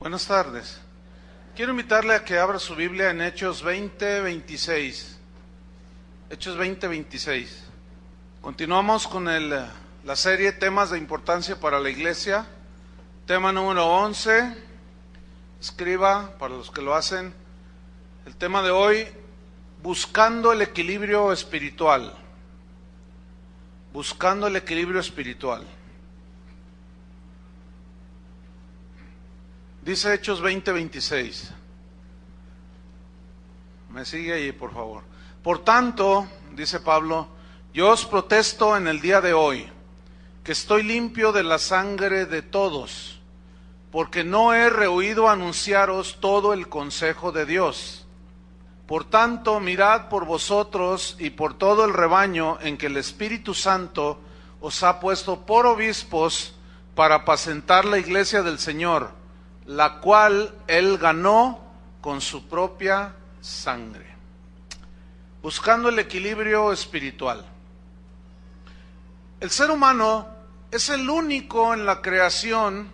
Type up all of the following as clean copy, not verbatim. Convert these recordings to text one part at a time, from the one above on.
Buenas tardes. Quiero invitarle a que abra su Biblia en Hechos 20:26. Hechos 20:26. Continuamos con la serie Temas de Importancia para la Iglesia. Tema número 11. Escriba, para los que lo hacen, el tema de hoy: buscando el equilibrio espiritual. Buscando el equilibrio espiritual. Dice Hechos 20:26. Me sigue ahí, por favor. Por tanto, dice Pablo, yo os protesto en el día de hoy, que estoy limpio de la sangre de todos, porque no he rehuido anunciaros todo el consejo de Dios. Por tanto, mirad por vosotros y por todo el rebaño en que el Espíritu Santo os ha puesto por obispos para apacentar la iglesia del Señor, la cual Él ganó con su propia sangre. Buscando el equilibrio espiritual. El ser humano es el único en la creación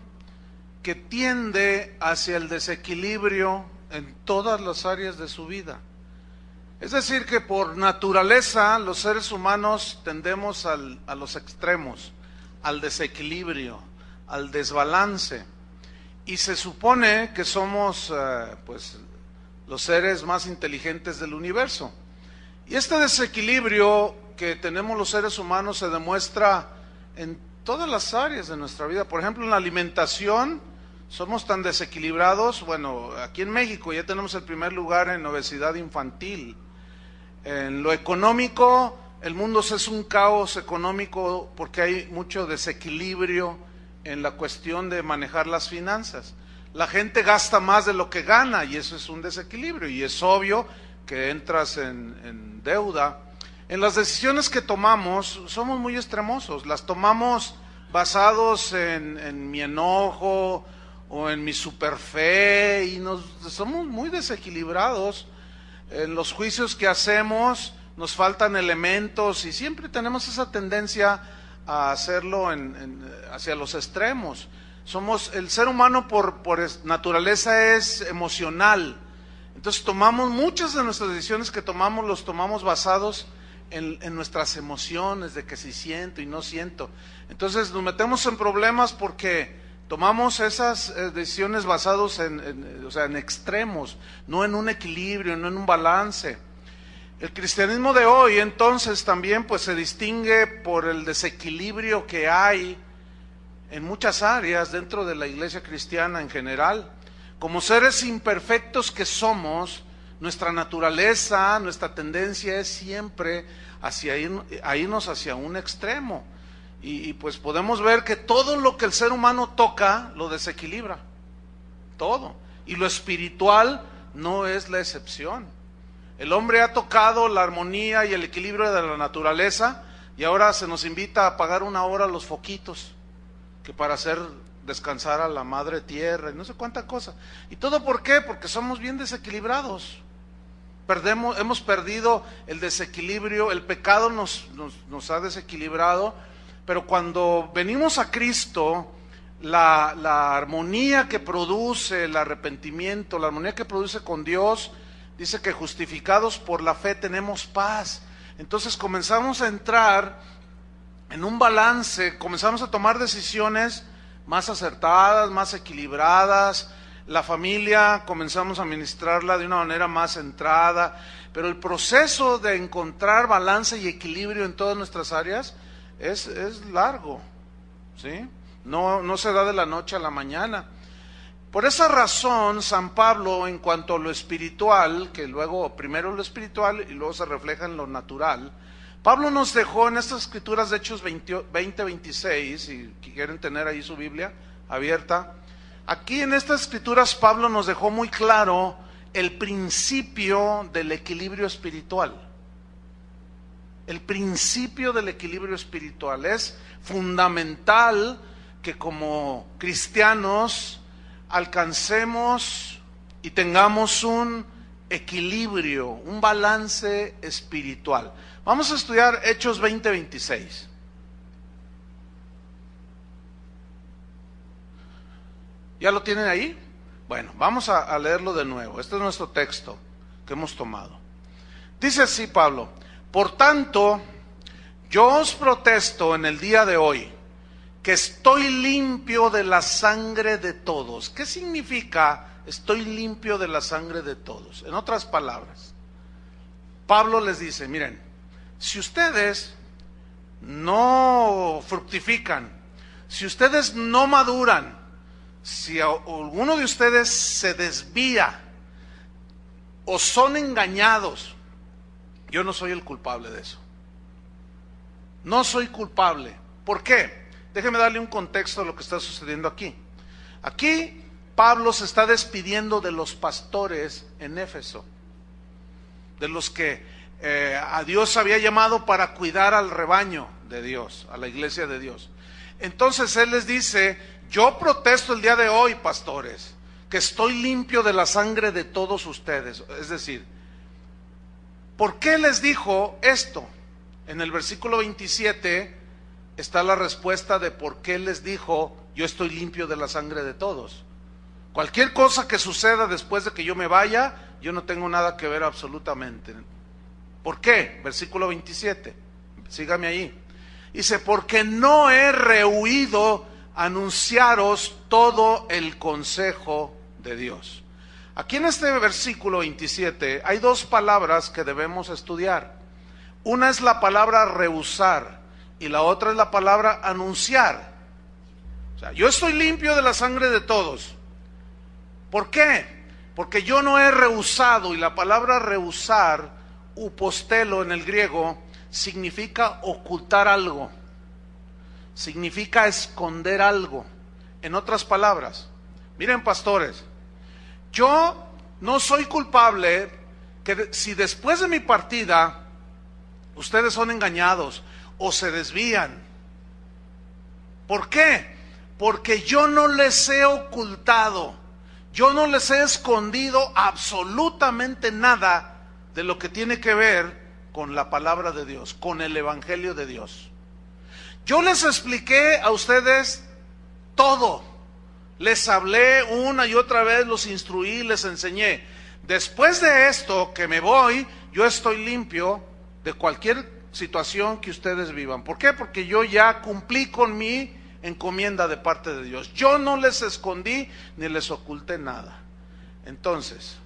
que tiende hacia el desequilibrio en todas las áreas de su vida. Es decir, que por naturaleza los seres humanos tendemos a los extremos, al desequilibrio, al desbalance. Y se supone que somos los seres más inteligentes del universo. Y este desequilibrio que tenemos los seres humanos se demuestra en todas las áreas de nuestra vida. Por ejemplo, en la alimentación somos tan desequilibrados. Bueno, aquí en México ya tenemos el primer lugar en obesidad infantil. En lo económico, el mundo es un caos económico porque hay mucho desequilibrio en la cuestión de manejar las finanzas. La gente gasta más de lo que gana y eso es un desequilibrio, y es obvio que entras en deuda. En las decisiones que tomamos somos muy extremosos, las tomamos basados en mi enojo o en mi superfe, y somos muy desequilibrados. En los juicios que hacemos nos faltan elementos y siempre tenemos esa tendencia a hacerlo hacia los extremos. El ser humano por naturaleza es emocional. Entonces muchas de nuestras decisiones que los tomamos basados en nuestras emociones, de que si siento y no siento. Entonces nos metemos en problemas porque tomamos esas decisiones basados en extremos, no en un equilibrio, no en un balance. El cristianismo de hoy entonces también se distingue por el desequilibrio que hay en muchas áreas dentro de la iglesia cristiana en general. Como seres imperfectos que somos, nuestra naturaleza, nuestra tendencia es siempre a irnos hacia un extremo. Y podemos ver que todo lo que el ser humano toca lo desequilibra. Todo. Y lo espiritual no es la excepción. El hombre ha tocado la armonía y el equilibrio de la naturaleza y ahora se nos invita a apagar una hora los foquitos, que para hacer descansar a la madre tierra y no sé cuánta cosa. ¿Y todo por qué? Porque somos bien desequilibrados. Hemos perdido el desequilibrio, el pecado nos ha desequilibrado, pero cuando venimos a Cristo, la armonía que produce el arrepentimiento, la armonía que produce con Dios, dice que justificados por la fe tenemos paz. Entonces comenzamos a entrar en un balance, comenzamos a tomar decisiones más acertadas, más equilibradas. La familia comenzamos a administrarla de una manera más centrada. Pero el proceso de encontrar balance y equilibrio en todas nuestras áreas es largo, ¿sí? No se da de la noche a la mañana. Por esa razón, San Pablo, en cuanto a lo espiritual, que luego primero lo espiritual y luego se refleja en lo natural, Pablo nos dejó en estas escrituras de Hechos 20:26, si quieren tener ahí su Biblia abierta, aquí en estas escrituras Pablo nos dejó muy claro el principio del equilibrio espiritual. El principio del equilibrio espiritual es fundamental que como cristianos alcancemos y tengamos un equilibrio, un balance espiritual. Vamos a estudiar Hechos 20:26. ¿Ya lo tienen ahí? Bueno, vamos a leerlo de nuevo. Este es nuestro texto que hemos tomado. Dice así Pablo: por tanto, yo os protesto en el día de hoy que estoy limpio de la sangre de todos. ¿Qué significa estoy limpio de la sangre de todos? En otras palabras, Pablo les dice, miren, si ustedes no fructifican, si ustedes no maduran, si alguno de ustedes se desvía o son engañados, yo no soy el culpable de eso. No soy culpable. ¿Por qué? Déjeme darle un contexto de lo que está sucediendo aquí. Aquí Pablo se está despidiendo de los pastores en Éfeso, de los que a Dios había llamado para cuidar al rebaño de Dios, a la iglesia de Dios. Entonces él les dice, yo protesto el día de hoy, pastores, que estoy limpio de la sangre de todos ustedes. Es decir, ¿por qué les dijo esto? En el versículo 27 está la respuesta de por qué les dijo, yo estoy limpio de la sangre de todos. Cualquier cosa que suceda después de que yo me vaya, yo no tengo nada que ver absolutamente. ¿Por qué? Versículo 27, sígame ahí. Dice, porque no he rehuido anunciaros todo el consejo de Dios. Aquí en este versículo 27 hay dos palabras que debemos estudiar. Una es la palabra rehusar y la otra es la palabra anunciar. O sea, yo estoy limpio de la sangre de todos. ¿Por qué? Porque yo no he rehusado, y la palabra rehusar, upostelo en el griego, significa ocultar algo, significa esconder algo. En otras palabras, miren pastores, yo no soy culpable que si después de mi partida ustedes son engañados o se desvían. ¿Por qué? Porque yo no les he ocultado, yo no les he escondido absolutamente nada de lo que tiene que ver con la palabra de Dios, con el evangelio de Dios. Yo les expliqué a ustedes todo, les hablé una y otra vez, los instruí, les enseñé. Después de esto que me voy, yo estoy limpio de cualquier situación que ustedes vivan. ¿Por qué? Porque yo ya cumplí con mi encomienda de parte de Dios. Yo no les escondí ni les oculté nada. Entonces,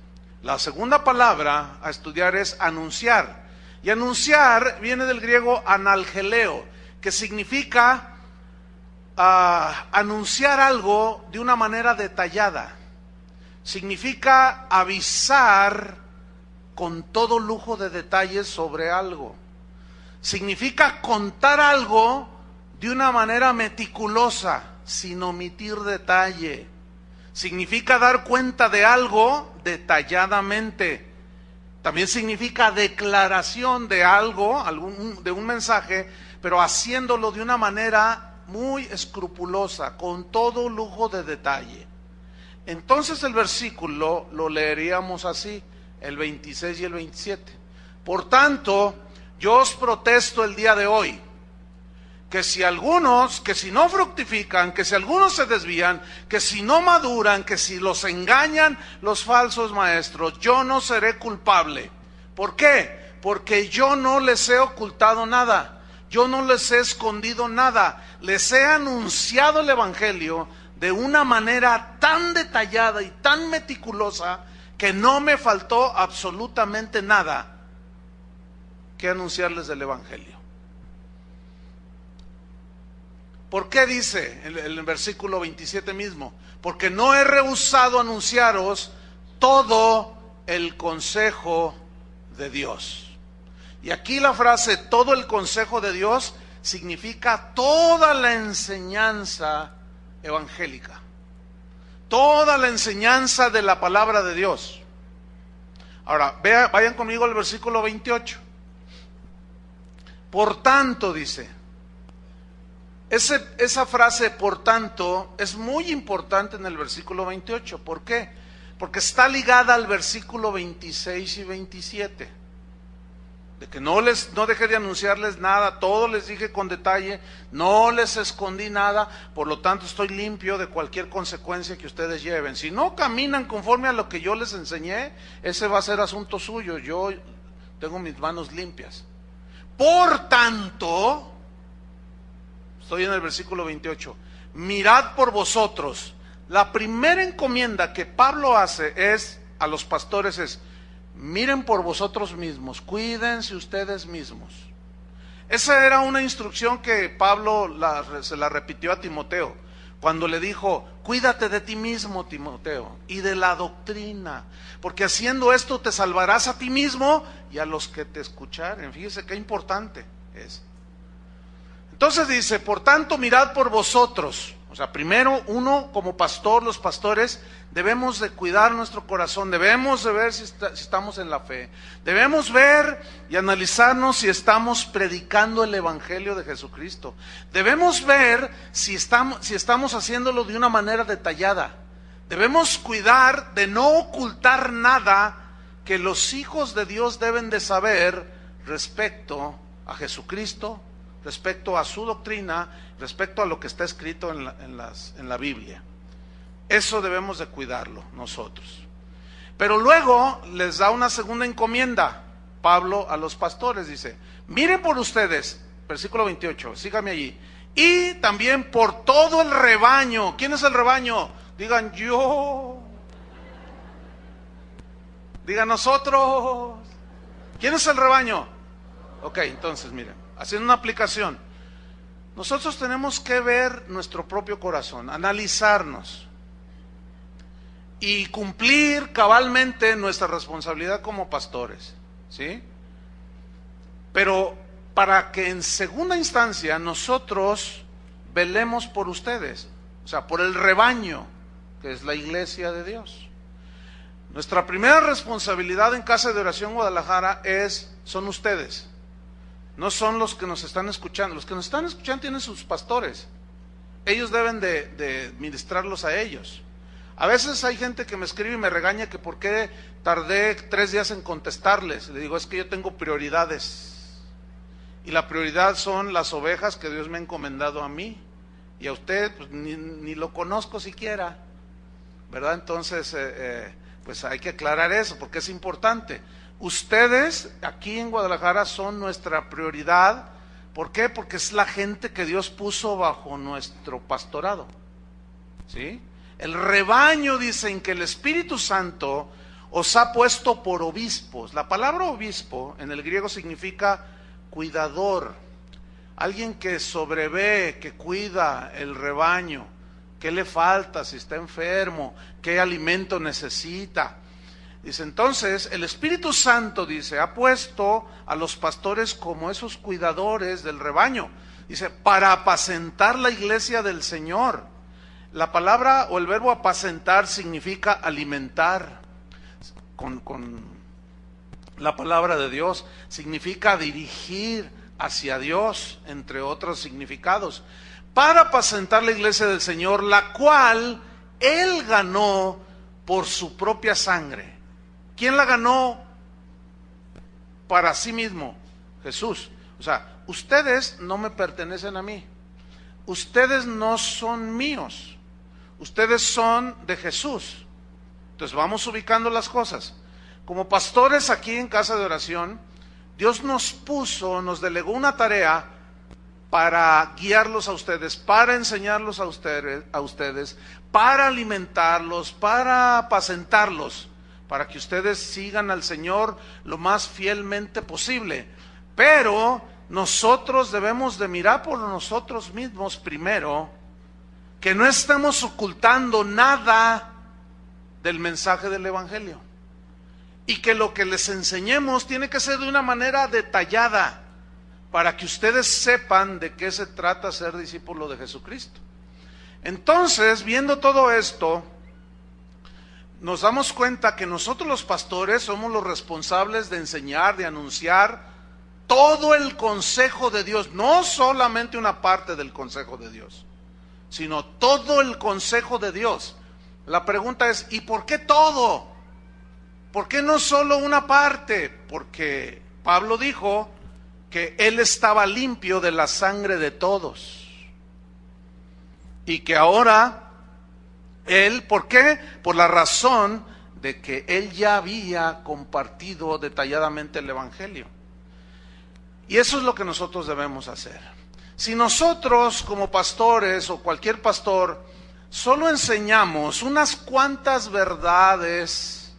la segunda palabra a estudiar es anunciar. Y anunciar viene del griego analgeleo, que significa anunciar algo de una manera detallada. Significa avisar con todo lujo de detalles sobre algo. Significa contar algo de una manera meticulosa, sin omitir detalle. Significa dar cuenta de algo detalladamente. También significa declaración de algo, de un mensaje, pero haciéndolo de una manera muy escrupulosa, con todo lujo de detalle. Entonces el versículo lo leeríamos así, el 26 y el 27. Por tanto, yo os protesto el día de hoy, que si no fructifican, que si algunos se desvían, que si no maduran, que si los engañan los falsos maestros, yo no seré culpable. ¿Por qué? Porque yo no les he ocultado nada, yo no les he escondido nada, les he anunciado el evangelio de una manera tan detallada y tan meticulosa que no me faltó absolutamente nada que anunciarles del evangelio. ¿Por qué dice el versículo 27 mismo? Porque no he rehusado anunciaros todo el consejo de Dios. Y aquí la frase todo el consejo de Dios significa toda la enseñanza evangélica, toda la enseñanza de la palabra de Dios. Ahora, vayan conmigo al versículo 28. Por tanto, dice, esa frase por tanto es muy importante en el versículo 28. ¿Por qué? Porque está ligada al versículo 26 y 27. de que no dejé de anunciarles nada, todo les dije con detalle, no les escondí nada, por lo tanto estoy limpio de cualquier consecuencia que ustedes lleven. Si no caminan conforme a lo que yo les enseñé, ese va a ser asunto suyo, yo tengo mis manos limpias. Por tanto, estoy en el versículo 28, mirad por vosotros. La primera encomienda que Pablo hace a los pastores es: miren por vosotros mismos, cuídense ustedes mismos. Esa era una instrucción que Pablo se la repitió a Timoteo, cuando le dijo: cuídate de ti mismo, Timoteo, y de la doctrina, porque haciendo esto te salvarás a ti mismo y a los que te escucharen. Fíjese qué importante es. Entonces dice: por tanto, mirad por vosotros. O sea, primero, uno como pastor, los pastores debemos de cuidar nuestro corazón, debemos de ver si estamos en la fe, debemos ver y analizarnos si estamos predicando el Evangelio de Jesucristo, debemos ver si estamos haciéndolo de una manera detallada, debemos cuidar de no ocultar nada que los hijos de Dios deben de saber respecto a Jesucristo, respecto a su doctrina, respecto a lo que está escrito en la Biblia. Eso debemos de cuidarlo nosotros. Pero luego les da una segunda encomienda, Pablo, a los pastores. Dice: miren por ustedes, versículo 28, sígame allí, y también por todo el rebaño. ¿Quién es el rebaño? Digan yo. Digan nosotros. ¿Quién es el rebaño? Ok, entonces miren, haciendo una aplicación, nosotros tenemos que ver nuestro propio corazón, analizarnos y cumplir cabalmente nuestra responsabilidad como pastores, ¿sí? Pero para que en segunda instancia nosotros velemos por ustedes, o sea, por el rebaño, que es la iglesia de Dios. Nuestra primera responsabilidad en Casa de Oración Guadalajara son ustedes. No son los que nos están escuchando. Los que nos están escuchando tienen sus pastores. Ellos deben de ministrarlos a ellos. A veces hay gente que me escribe y me regaña que por qué tardé 3 días en contestarles. Le digo: es que yo tengo prioridades. Y la prioridad son las ovejas que Dios me ha encomendado a mí. Y a usted pues, ni lo conozco siquiera, ¿verdad? Entonces, pues hay que aclarar eso porque es importante. Ustedes aquí en Guadalajara son nuestra prioridad. ¿Por qué? Porque es la gente que Dios puso bajo nuestro pastorado, ¿sí? El rebaño, dicen que el Espíritu Santo os ha puesto por obispos. La palabra obispo en el griego significa cuidador, alguien que sobrevé, que cuida el rebaño, qué le falta, si está enfermo, qué alimento necesita. Dice, entonces, el Espíritu Santo, dice, ha puesto a los pastores como esos cuidadores del rebaño. Dice, para apacentar la iglesia del Señor. La palabra o el verbo apacentar significa alimentar. Con la palabra de Dios significa dirigir hacia Dios, entre otros significados. Para apacentar la iglesia del Señor, la cual Él ganó por su propia sangre. ¿Quién la ganó para sí mismo? Jesús. O sea, ustedes no me pertenecen a mí. Ustedes no son míos. Ustedes son de Jesús. Entonces vamos ubicando las cosas. Como pastores aquí en Casa de Oración, Dios nos delegó una tarea para guiarlos a ustedes, para enseñarlos a ustedes, para alimentarlos, para apacentarlos, para que ustedes sigan al Señor lo más fielmente posible. Pero nosotros debemos de mirar por nosotros mismos primero, que no estemos ocultando nada del mensaje del Evangelio. Y que lo que les enseñemos tiene que ser de una manera detallada, para que ustedes sepan de qué se trata ser discípulo de Jesucristo. Entonces, viendo todo esto, nos damos cuenta que nosotros los pastores somos los responsables de enseñar, de anunciar todo el consejo de Dios, no solamente una parte del consejo de Dios, sino todo el consejo de Dios. La pregunta es, ¿y por qué todo? ¿Por qué no solo una parte? Porque Pablo dijo que él estaba limpio de la sangre de todos. Y que ahora él, ¿por qué? Por la razón de que él ya había compartido detalladamente el Evangelio. Y eso es lo que nosotros debemos hacer. Si nosotros como pastores o cualquier pastor solo enseñamos unas cuantas verdades,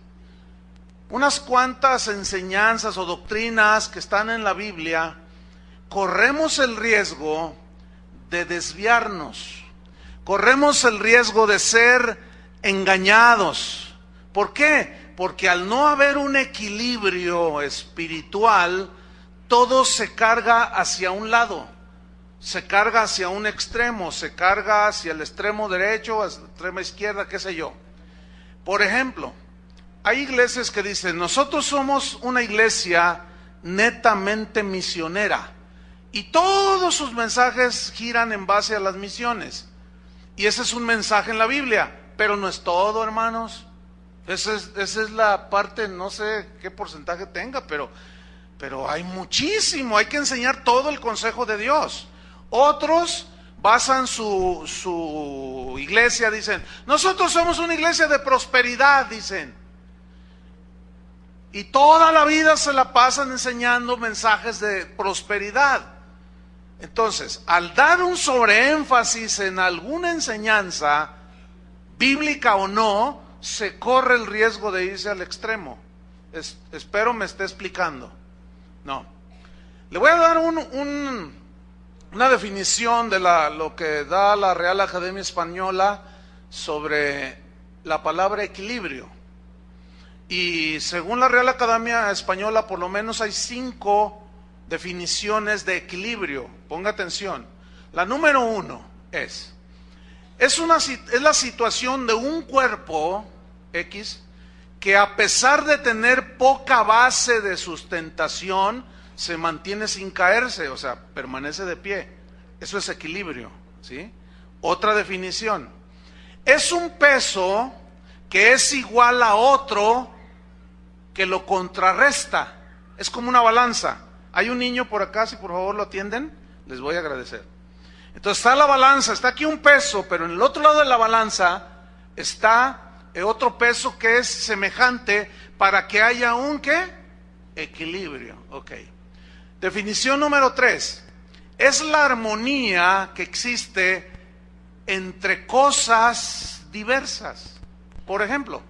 unas cuantas enseñanzas o doctrinas que están en la Biblia, corremos el riesgo de desviarnos, corremos el riesgo de ser engañados. ¿Por qué? Porque al no haber un equilibrio espiritual, todo se carga hacia un lado, se carga hacia un extremo, se carga hacia el extremo derecho, hacia la extrema izquierda, qué sé yo. Por ejemplo, hay iglesias que dicen, nosotros somos una iglesia netamente misionera, y todos sus mensajes giran en base a las misiones. Y ese es un mensaje en la Biblia, pero no es todo, hermanos. Esa es la parte, no sé qué porcentaje tenga, pero hay muchísimo. Hay que enseñar todo el consejo de Dios. Otros basan su iglesia, dicen, nosotros somos una iglesia de prosperidad, dicen. Y toda la vida se la pasan enseñando mensajes de prosperidad. Entonces, al dar un sobreénfasis en alguna enseñanza, bíblica o no, se corre el riesgo de irse al extremo. Espero me esté explicando. No. Le voy a dar una definición de lo que da la Real Academia Española sobre la palabra equilibrio. Y según la Real Academia Española, por lo menos hay 5 definiciones de equilibrio. Ponga atención. La número 1 es la situación de un cuerpo X que, a pesar de tener poca base de sustentación, se mantiene sin caerse, o sea, permanece de pie. Eso es equilibrio, ¿sí? Otra definición: es un peso que es igual a otro que lo contrarresta. Es como una balanza. Hay un niño por acá, si por favor lo atienden, les voy a agradecer. Entonces está la balanza, está aquí un peso, pero en el otro lado de la balanza está otro peso que es semejante, para que haya un ¿qué? Equilibrio. Ok. Definición número 3. Es la armonía que existe entre cosas diversas. Por ejemplo,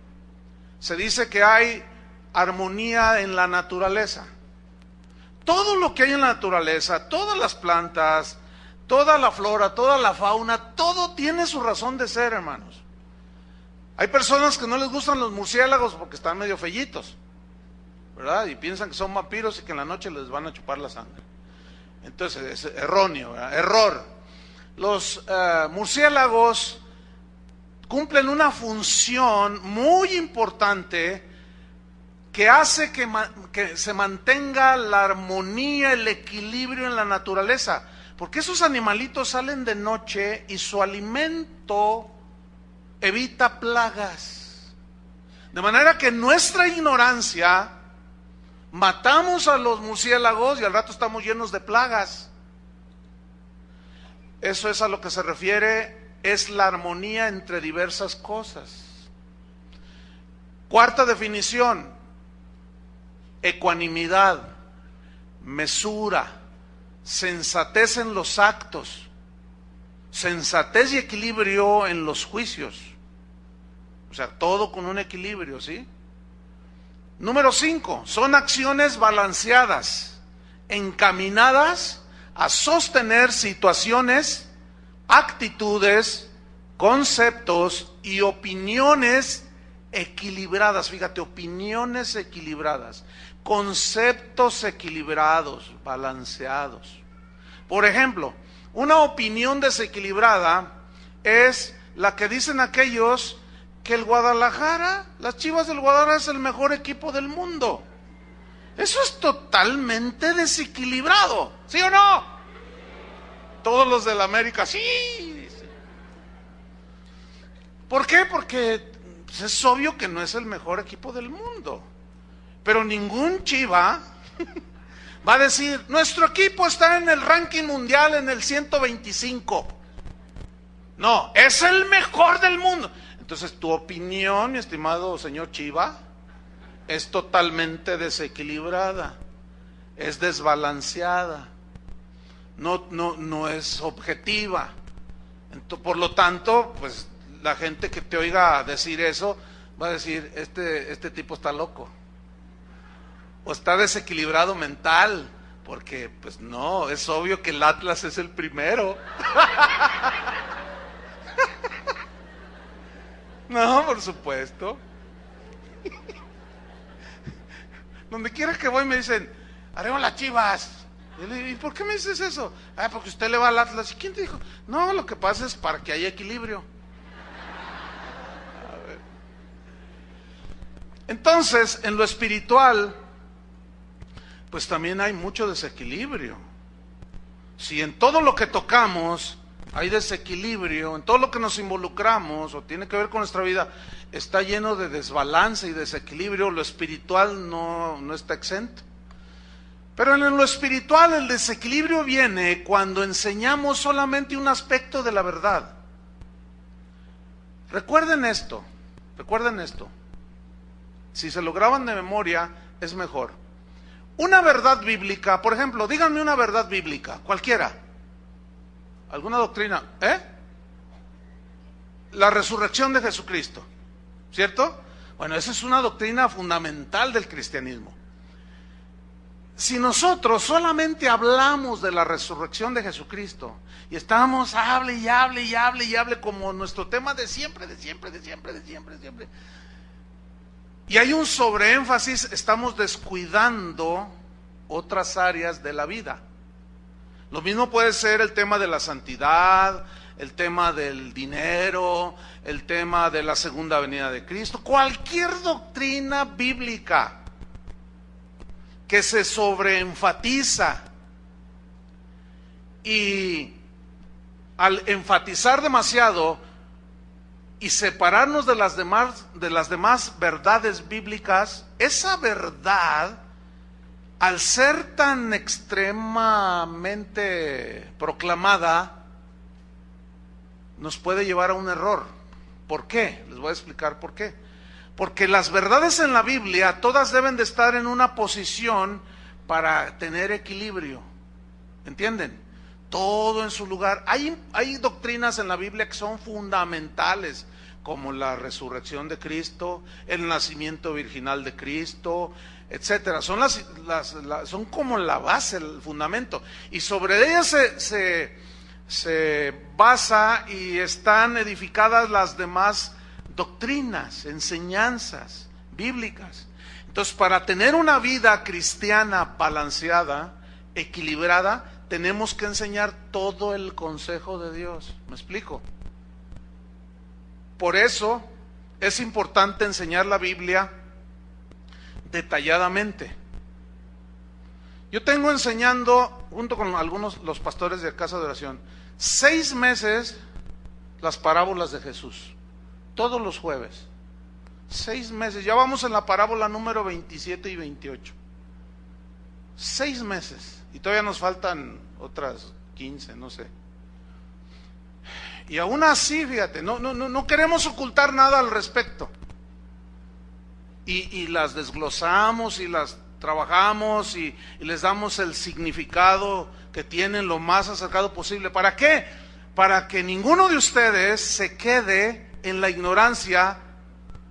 se dice que hay armonía en la naturaleza. Todo lo que hay en la naturaleza, todas las plantas, toda la flora, toda la fauna, todo tiene su razón de ser, hermanos. Hay personas que no les gustan los murciélagos porque están medio fellitos, ¿verdad? Y piensan que son vampiros y que en la noche les van a chupar la sangre. Entonces es erróneo, ¿verdad? Error. Los murciélagos cumplen una función muy importante que hace que se mantenga la armonía, el equilibrio en la naturaleza. Porque esos animalitos salen de noche y su alimento evita plagas. De manera que en nuestra ignorancia matamos a los murciélagos y al rato estamos llenos de plagas. Eso es a lo que se refiere, es la armonía entre diversas cosas. Cuarta definición: ecuanimidad, mesura, sensatez en los actos, sensatez y equilibrio en los juicios. O sea, todo con un equilibrio, ¿sí? Número 5, son acciones balanceadas, encaminadas a sostener situaciones, actitudes, conceptos y opiniones equilibradas. Fíjate, opiniones equilibradas, conceptos equilibrados, balanceados. Por ejemplo, una opinión desequilibrada es la que dicen aquellos que el Guadalajara, las Chivas del Guadalajara, es el mejor equipo del mundo. Eso es totalmente desequilibrado, ¿sí o no? Todos los del América, sí. ¿Por qué? Porque es obvio que no es el mejor equipo del mundo. Pero ningún Chiva Va a decir, nuestro equipo está en el ranking mundial en el 125. No, es el mejor del mundo. Entonces tu opinión, mi estimado señor Chiva, es totalmente desequilibrada, es desbalanceada, no es objetiva. Por lo tanto, pues la gente que te oiga decir eso va a decir, este tipo está loco o está desequilibrado mental, porque pues no, es obvio que el Atlas es el primero. No, por supuesto. Donde quiera que voy me dicen, haremos las Chivas. ¿Y por qué me dices eso? Ah, porque usted le va al Atlas. ¿Y quién te dijo? No, lo que pasa es para que haya equilibrio. A ver. Entonces, en lo espiritual, pues también hay mucho desequilibrio. Si en todo lo que tocamos hay desequilibrio, en todo lo que nos involucramos o tiene que ver con nuestra vida, está lleno de desbalance y desequilibrio, lo espiritual no está exento. Pero en lo espiritual el desequilibrio viene cuando enseñamos solamente un aspecto de la verdad. Recuerden esto. Si se lo graban de memoria, es mejor. Una verdad bíblica, por ejemplo, díganme una verdad bíblica, cualquiera. ¿Alguna doctrina? La resurrección de Jesucristo, ¿cierto? Bueno, esa es una doctrina fundamental del cristianismo. Si nosotros solamente hablamos de la resurrección de Jesucristo y estamos hable y hable como nuestro tema de siempre, y hay un sobreénfasis, estamos descuidando otras áreas de la vida. Lo mismo puede ser el tema de la santidad, el tema del dinero, el tema de la segunda venida de Cristo, cualquier doctrina bíblica que se sobreenfatiza, y al enfatizar demasiado y separarnos de las demás verdades bíblicas, esa verdad, al ser tan extremadamente proclamada, nos puede llevar a un error. ¿Por qué? Les voy a explicar por qué. Porque las verdades en la Biblia todas deben de estar en una posición para tener equilibrio. ¿Entienden? Todo en su lugar. Hay doctrinas en la Biblia que son fundamentales, como la resurrección de Cristo, el nacimiento virginal de Cristo, etcétera. Son como la base, el fundamento. Y sobre ellas se basa y están edificadas las demás doctrinas, enseñanzas bíblicas. Entonces, para tener una vida cristiana balanceada, equilibrada, tenemos que enseñar todo el consejo de Dios. ¿Me explico? Por eso es importante enseñar la Biblia detalladamente. Yo tengo enseñando, junto con los pastores de Casa de Oración, 6 meses las parábolas de Jesús, todos los jueves. 6 meses, ya vamos en la parábola número 27 y 28. 6 meses, y todavía nos faltan otras 15, no sé. Y aún así, fíjate, no queremos ocultar nada al respecto. Y las desglosamos y las trabajamos y les damos el significado que tienen lo más acercado posible. ¿Para qué? Para que ninguno de ustedes se quede en la ignorancia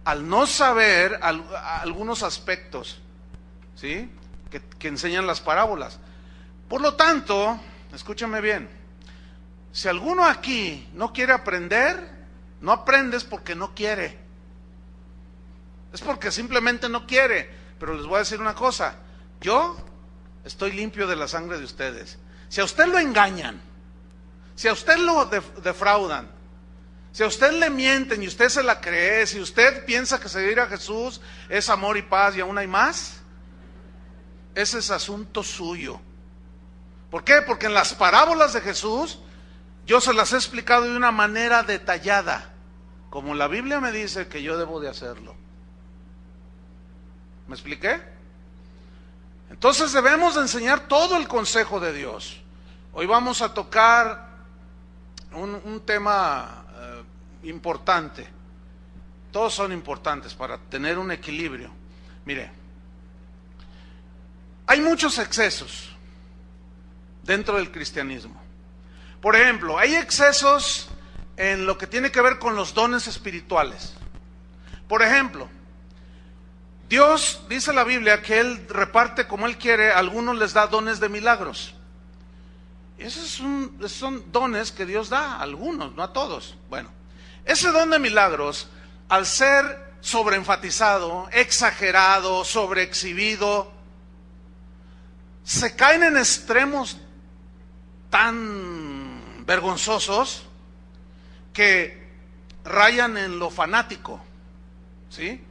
al no saber algunos aspectos, ¿sí? Que enseñan las parábolas. Por lo tanto, escúchame bien, si alguno aquí no quiere aprender, no aprendes porque no quiere. Es porque simplemente no quiere. Pero les voy a decir una cosa, yo estoy limpio de la sangre de ustedes. Si a usted lo engañan, si a usted lo defraudan, si a usted le mienten y usted se la cree, si usted piensa que seguir a Jesús es amor y paz y aún hay más, ese es asunto suyo. ¿Por qué? Porque en las parábolas de Jesús yo se las he explicado de una manera detallada, como la Biblia me dice que yo debo de hacerlo. ¿Me expliqué? Entonces debemos de enseñar todo el consejo de Dios. Hoy vamos a tocar un tema importante. Todos son importantes para tener un equilibrio. Mire, hay muchos excesos dentro del cristianismo. Por ejemplo, hay excesos en lo que tiene que ver con los dones espirituales. Por ejemplo, Dios, dice la Biblia, que Él reparte como Él quiere, a algunos les da dones de milagros. Esos son dones que Dios da a algunos, no a todos. Bueno, ese don de milagros, al ser sobreenfatizado, exagerado, sobreexhibido, se caen en extremos tan vergonzosos que rayan en lo fanático, ¿sí?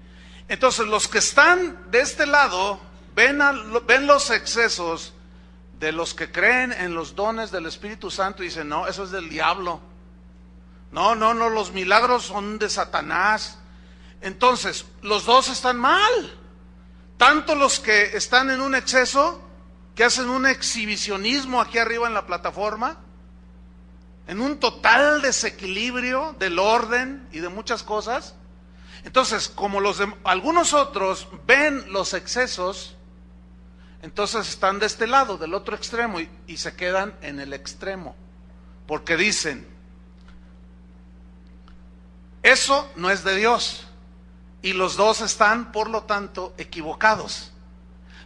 Entonces los que están de este lado ven los excesos de los que creen en los dones del Espíritu Santo y dicen, no, eso es del diablo. No, los milagros son de Satanás. Entonces, los dos están mal. Tanto los que están en un exceso, que hacen un exhibicionismo aquí arriba en la plataforma, en un total desequilibrio del orden y de muchas cosas. Entonces, como algunos otros ven los excesos, entonces están de este lado, del otro extremo, y se quedan en el extremo, porque dicen, eso no es de Dios, y los dos están, por lo tanto, equivocados.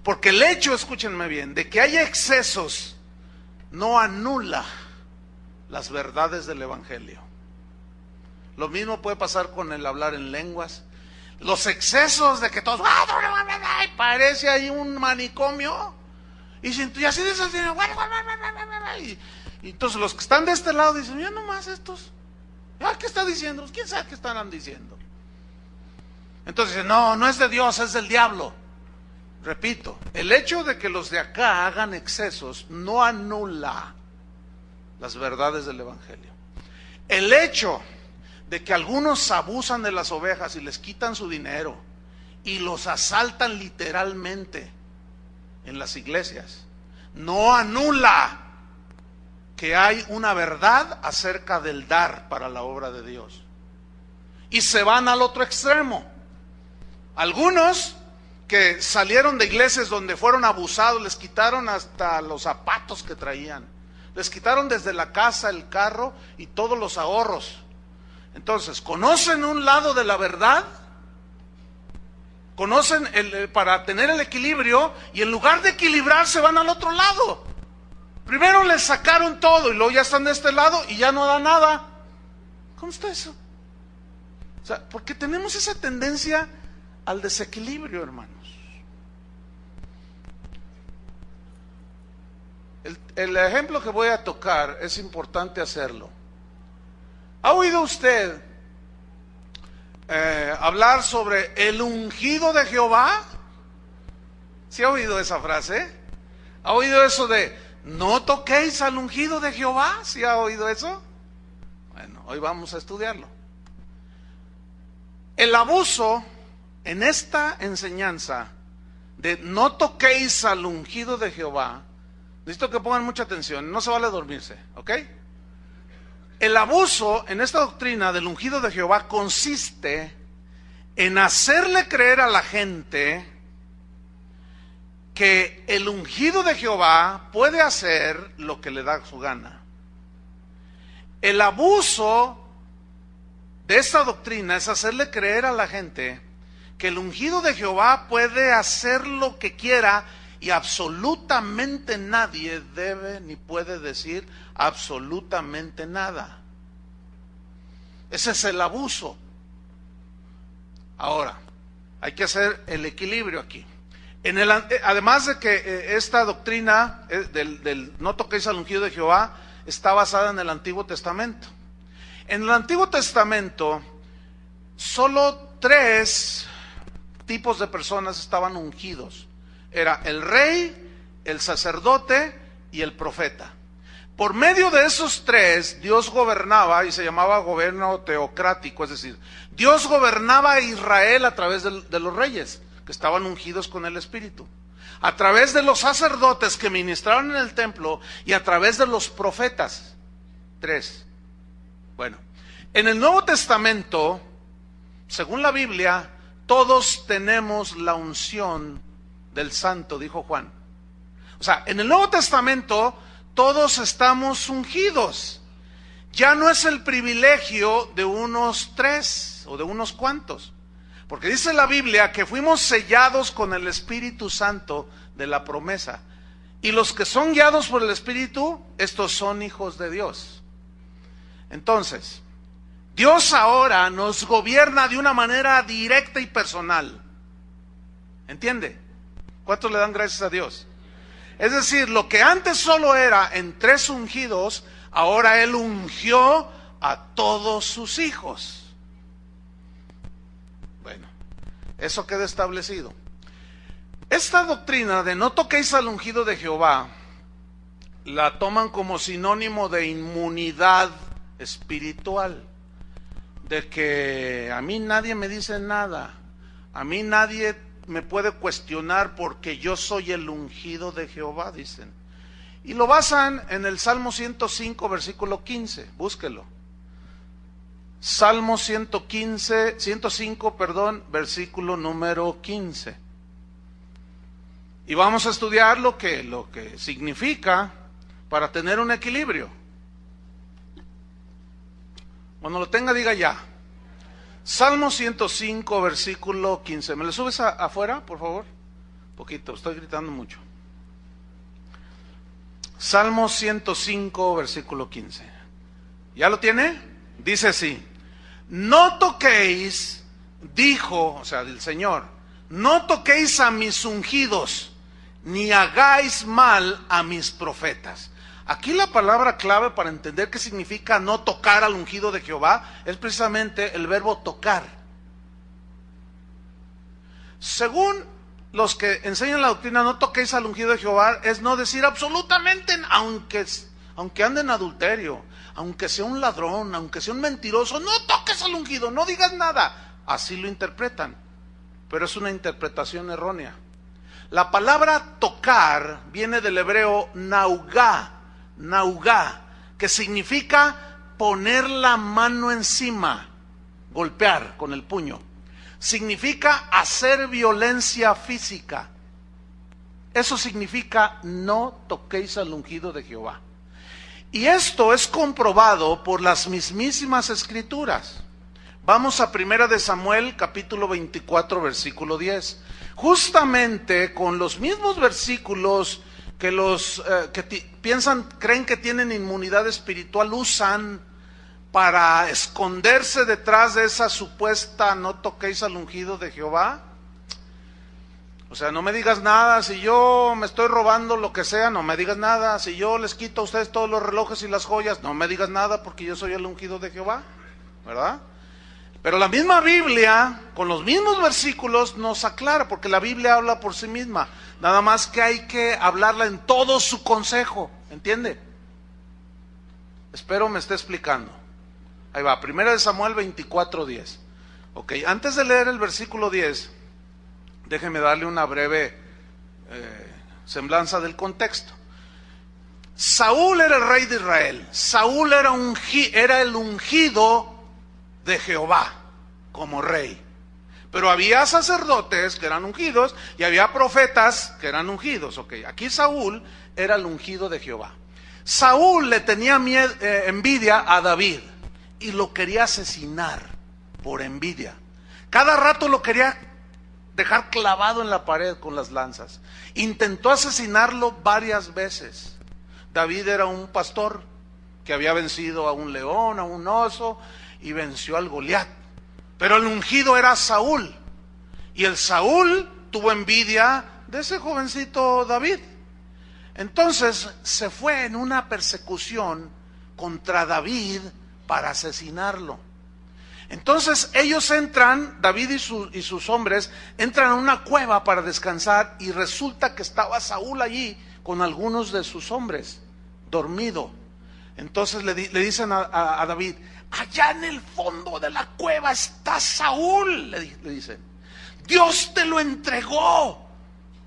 Porque el hecho, escúchenme bien, de que haya excesos, no anula las verdades del Evangelio. Lo mismo puede pasar con el hablar en lenguas. Los excesos de que todos, parece ahí un manicomio, y así de esas, y entonces los que están de este lado dicen, ya nomás estos, ¿qué está diciendo? ¿Quién sabe qué estarán diciendo? Entonces dicen, no es de Dios, es del diablo. Repito, el hecho de que los de acá hagan excesos no anula las verdades del Evangelio. El hecho de que algunos abusan de las ovejas y les quitan su dinero y los asaltan literalmente en las iglesias, no anula que hay una verdad acerca del dar para la obra de Dios. Y se van al otro extremo. Algunos que salieron de iglesias donde fueron abusados, les quitaron hasta los zapatos que traían, les quitaron desde la casa, el carro y todos los ahorros. Entonces, conocen un lado de la verdad, conocen para tener el equilibrio, y en lugar de equilibrarse van al otro lado. Primero les sacaron todo y luego ya están de este lado y ya no da nada. ¿Cómo está eso? O sea, porque tenemos esa tendencia al desequilibrio, hermanos. El ejemplo que voy a tocar es importante hacerlo. ¿Ha oído usted hablar sobre el ungido de Jehová? ¿Sí ha oído esa frase? ¿Ha oído eso de no toquéis al ungido de Jehová? ¿Sí ha oído eso? Bueno, hoy vamos a estudiarlo. El abuso en esta enseñanza de no toquéis al ungido de Jehová, necesito que pongan mucha atención, no se vale dormirse, ¿ok? El abuso en esta doctrina del ungido de Jehová consiste en hacerle creer a la gente que el ungido de Jehová puede hacer lo que le da su gana. El abuso de esta doctrina es hacerle creer a la gente que el ungido de Jehová puede hacer lo que quiera y absolutamente nadie debe ni puede decir absolutamente nada. Ese es el abuso. Ahora, hay que hacer el equilibrio aquí. Además de que esta doctrina del no toquéis al ungido de Jehová está basada en el Antiguo Testamento. En el Antiguo Testamento, solo 3 tipos de personas estaban ungidos. Era el rey, el sacerdote y el profeta. Por medio de esos 3, Dios gobernaba, y se llamaba gobierno teocrático, es decir, Dios gobernaba a Israel a través de los reyes, que estaban ungidos con el Espíritu. a través de los sacerdotes que ministraron en el templo y a través de los profetas. 3. Bueno, en el Nuevo Testamento, según la Biblia, todos tenemos la unción del Santo, dijo Juan. O sea, en el Nuevo Testamento todos estamos ungidos. Ya no es el privilegio de unos 3 o de unos cuantos. Porque dice la Biblia que fuimos sellados con el Espíritu Santo de la promesa. Y los que son guiados por el Espíritu, estos son hijos de Dios. Entonces, Dios ahora nos gobierna de una manera directa y personal. ¿Entiende? ¿Cuántos le dan gracias a Dios? Es decir, lo que antes solo era en 3 ungidos, ahora Él ungió a todos sus hijos. Bueno, eso queda establecido. Esta doctrina de no toquéis al ungido de Jehová, la toman como sinónimo de inmunidad espiritual. De que a mí nadie me dice nada, a mí nadie me puede cuestionar porque yo soy el ungido de Jehová, dicen. Y lo basan en el Salmo 105, versículo 15, búsquelo. Salmo 105, versículo número 15. Y vamos a estudiar lo que significa para tener un equilibrio. Cuando lo tenga, diga ya. Salmo 105, versículo 15. ¿Me lo subes afuera, por favor? Poquito, estoy gritando mucho. Salmo 105, versículo 15. ¿Ya lo tiene? Dice así: no toquéis, dijo, o sea, el Señor, no toquéis a mis ungidos, ni hagáis mal a mis profetas. Aquí la palabra clave para entender qué significa no tocar al ungido de Jehová es precisamente el verbo tocar. Según los que enseñan la doctrina, no toquéis al ungido de Jehová es no decir absolutamente, aunque ande en adulterio, aunque sea un ladrón, aunque sea un mentiroso, no toques al ungido, no digas nada. Así lo interpretan, pero es una interpretación errónea. La palabra tocar viene del hebreo naugá, que significa poner la mano encima, golpear con el puño. Significa hacer violencia física. Eso significa no toquéis al ungido de Jehová. Y esto es comprobado por las mismísimas Escrituras. Vamos a 1 de Samuel, capítulo 24, versículo 10. Justamente con los mismos versículos que los creen que tienen inmunidad espiritual usan para esconderse detrás de esa supuesta no toquéis al ungido de Jehová. O sea, no me digas nada, si yo me estoy robando lo que sea, no me digas nada, si yo les quito a ustedes todos los relojes y las joyas, no me digas nada porque yo soy el ungido de Jehová, ¿verdad? Pero la misma Biblia, con los mismos versículos, nos aclara, porque la Biblia habla por sí misma. Nada más que hay que hablarla en todo su consejo, ¿entiende? Espero me esté explicando. Ahí va, 1 de Samuel 24, 10. Ok, antes de leer el versículo 10, déjeme darle una breve semblanza del contexto. Saúl era el rey de Israel. Saúl era el ungido de Jehová como rey. Pero había sacerdotes que eran ungidos y había profetas que eran ungidos. Okay. Aquí Saúl era el ungido de Jehová. Saúl le tenía envidia a David y lo quería asesinar por envidia. Cada rato lo quería dejar clavado en la pared con las lanzas. Intentó asesinarlo varias veces. David era un pastor que había vencido a un león, a un oso, y venció al Goliat. Pero el ungido era Saúl. Y el Saúl tuvo envidia de ese jovencito David. Entonces se fue en una persecución contra David para asesinarlo. Entonces ellos entran, David y sus hombres, entran a una cueva para descansar y resulta que estaba Saúl allí con algunos de sus hombres, dormido. Entonces le dicen a David: allá en el fondo de la cueva está Saúl, le dicen. Dios te lo entregó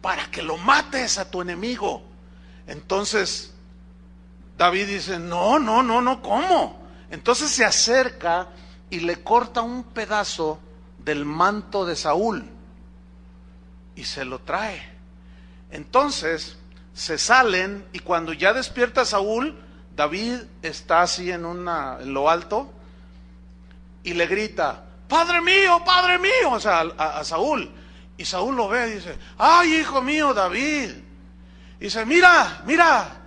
para que lo mates a tu enemigo. Entonces David dice, no, ¿cómo? Entonces se acerca y le corta un pedazo del manto de Saúl y se lo trae. Entonces se salen, y cuando ya despierta Saúl, David está así en lo alto y le grita, Padre mío, o sea, a Saúl. Y Saúl lo ve y dice, ay, hijo mío, David. Y dice, mira,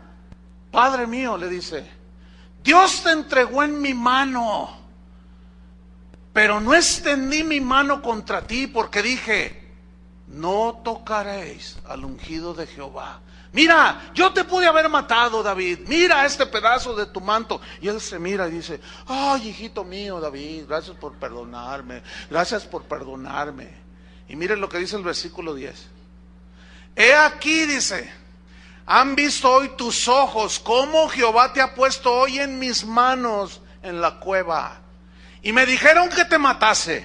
Padre mío, le dice, Dios te entregó en mi mano, pero no extendí mi mano contra ti, porque dije, no tocaréis al ungido de Jehová. Mira, yo te pude haber matado, David. Mira este pedazo de tu manto. Y él se mira y dice, ay, hijito mío, David, gracias por perdonarme. Y miren lo que dice el versículo 10. He aquí, dice, han visto hoy tus ojos cómo Jehová te ha puesto hoy en mis manos en la cueva. Y me dijeron que te matase,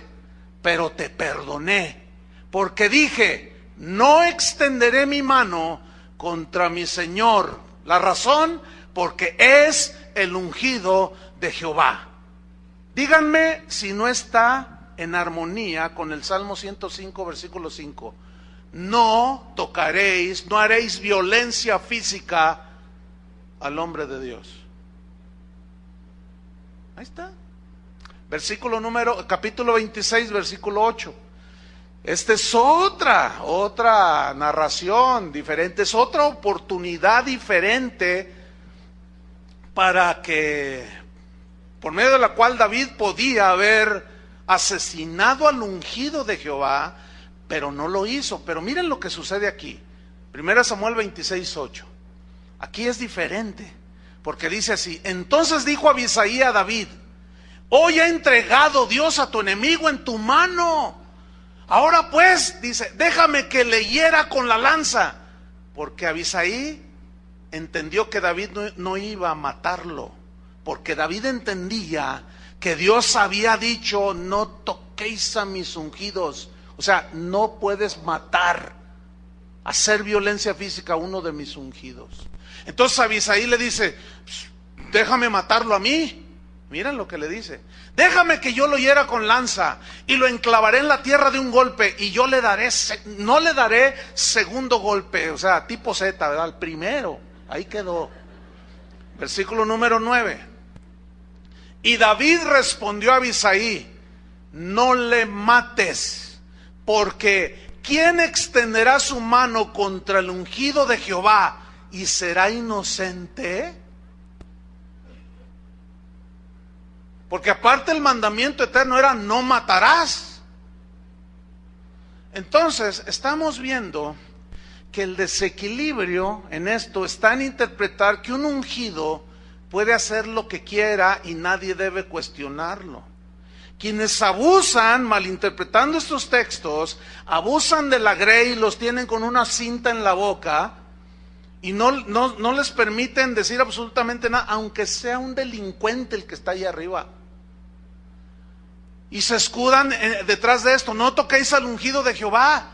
pero te perdoné, porque dije, no extenderé mi mano contra mi Señor. La razón, porque es el ungido de Jehová. Díganme si no está en armonía con el Salmo 105, versículo 5. No tocaréis, no haréis violencia física al hombre de Dios. Ahí está. Capítulo 26, versículo 8. Esta es otra narración diferente, es otra oportunidad diferente para que, por medio de la cual David podía haber asesinado al ungido de Jehová, pero no lo hizo. Pero miren lo que sucede aquí. 1 Samuel 26, 8. Aquí es diferente, porque dice así: entonces dijo Abisai a David, hoy ha entregado Dios a tu enemigo en tu mano. Ahora pues, dice, déjame que le hiera con la lanza. Porque Abisai entendió que David no iba a matarlo, porque David entendía que Dios había dicho, no toquéis a mis ungidos. O sea, no puedes matar, hacer violencia física a uno de mis ungidos. Entonces Abisai le dice, déjame matarlo a mí. Miren lo que le dice: déjame que yo lo hiera con lanza y lo enclavaré en la tierra de un golpe, y yo no le daré segundo golpe, o sea, tipo Z, ¿verdad? El primero, ahí quedó. Versículo número 9. Y David respondió a Abisai, no le mates, porque ¿quién extenderá su mano contra el ungido de Jehová y será inocente? Porque aparte el mandamiento eterno era no matarás. Entonces estamos viendo que el desequilibrio en esto está en interpretar que un ungido puede hacer lo que quiera y nadie debe cuestionarlo. Quienes abusan, malinterpretando estos textos, abusan de la grey y los tienen con una cinta en la boca y no les permiten decir absolutamente nada, aunque sea un delincuente el que está ahí arriba. Y se escudan detrás de esto, no toquéis al ungido de Jehová,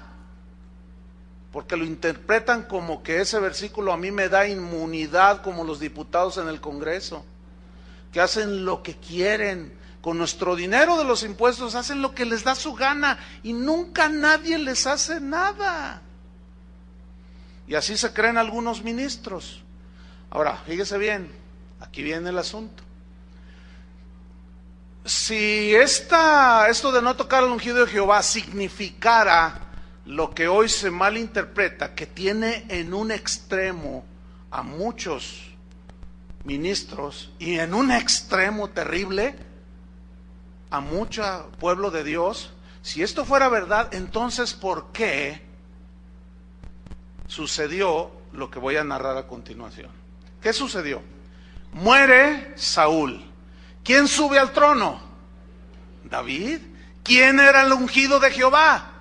porque lo interpretan como que ese versículo a mí me da inmunidad, como los diputados en el Congreso, que hacen lo que quieren con nuestro dinero de los impuestos, hacen lo que les da su gana y nunca nadie les hace nada. Y así se creen algunos ministros. Ahora, fíjese bien, aquí viene el asunto. Si esto de no tocar al ungido de Jehová significara lo que hoy se malinterpreta, que tiene en un extremo a muchos ministros y en un extremo terrible a mucho pueblo de Dios, si esto fuera verdad, entonces ¿por qué sucedió lo que voy a narrar a continuación? ¿Qué sucedió? Muere Saúl. ¿Quién sube al trono? David. ¿Quién era el ungido de Jehová?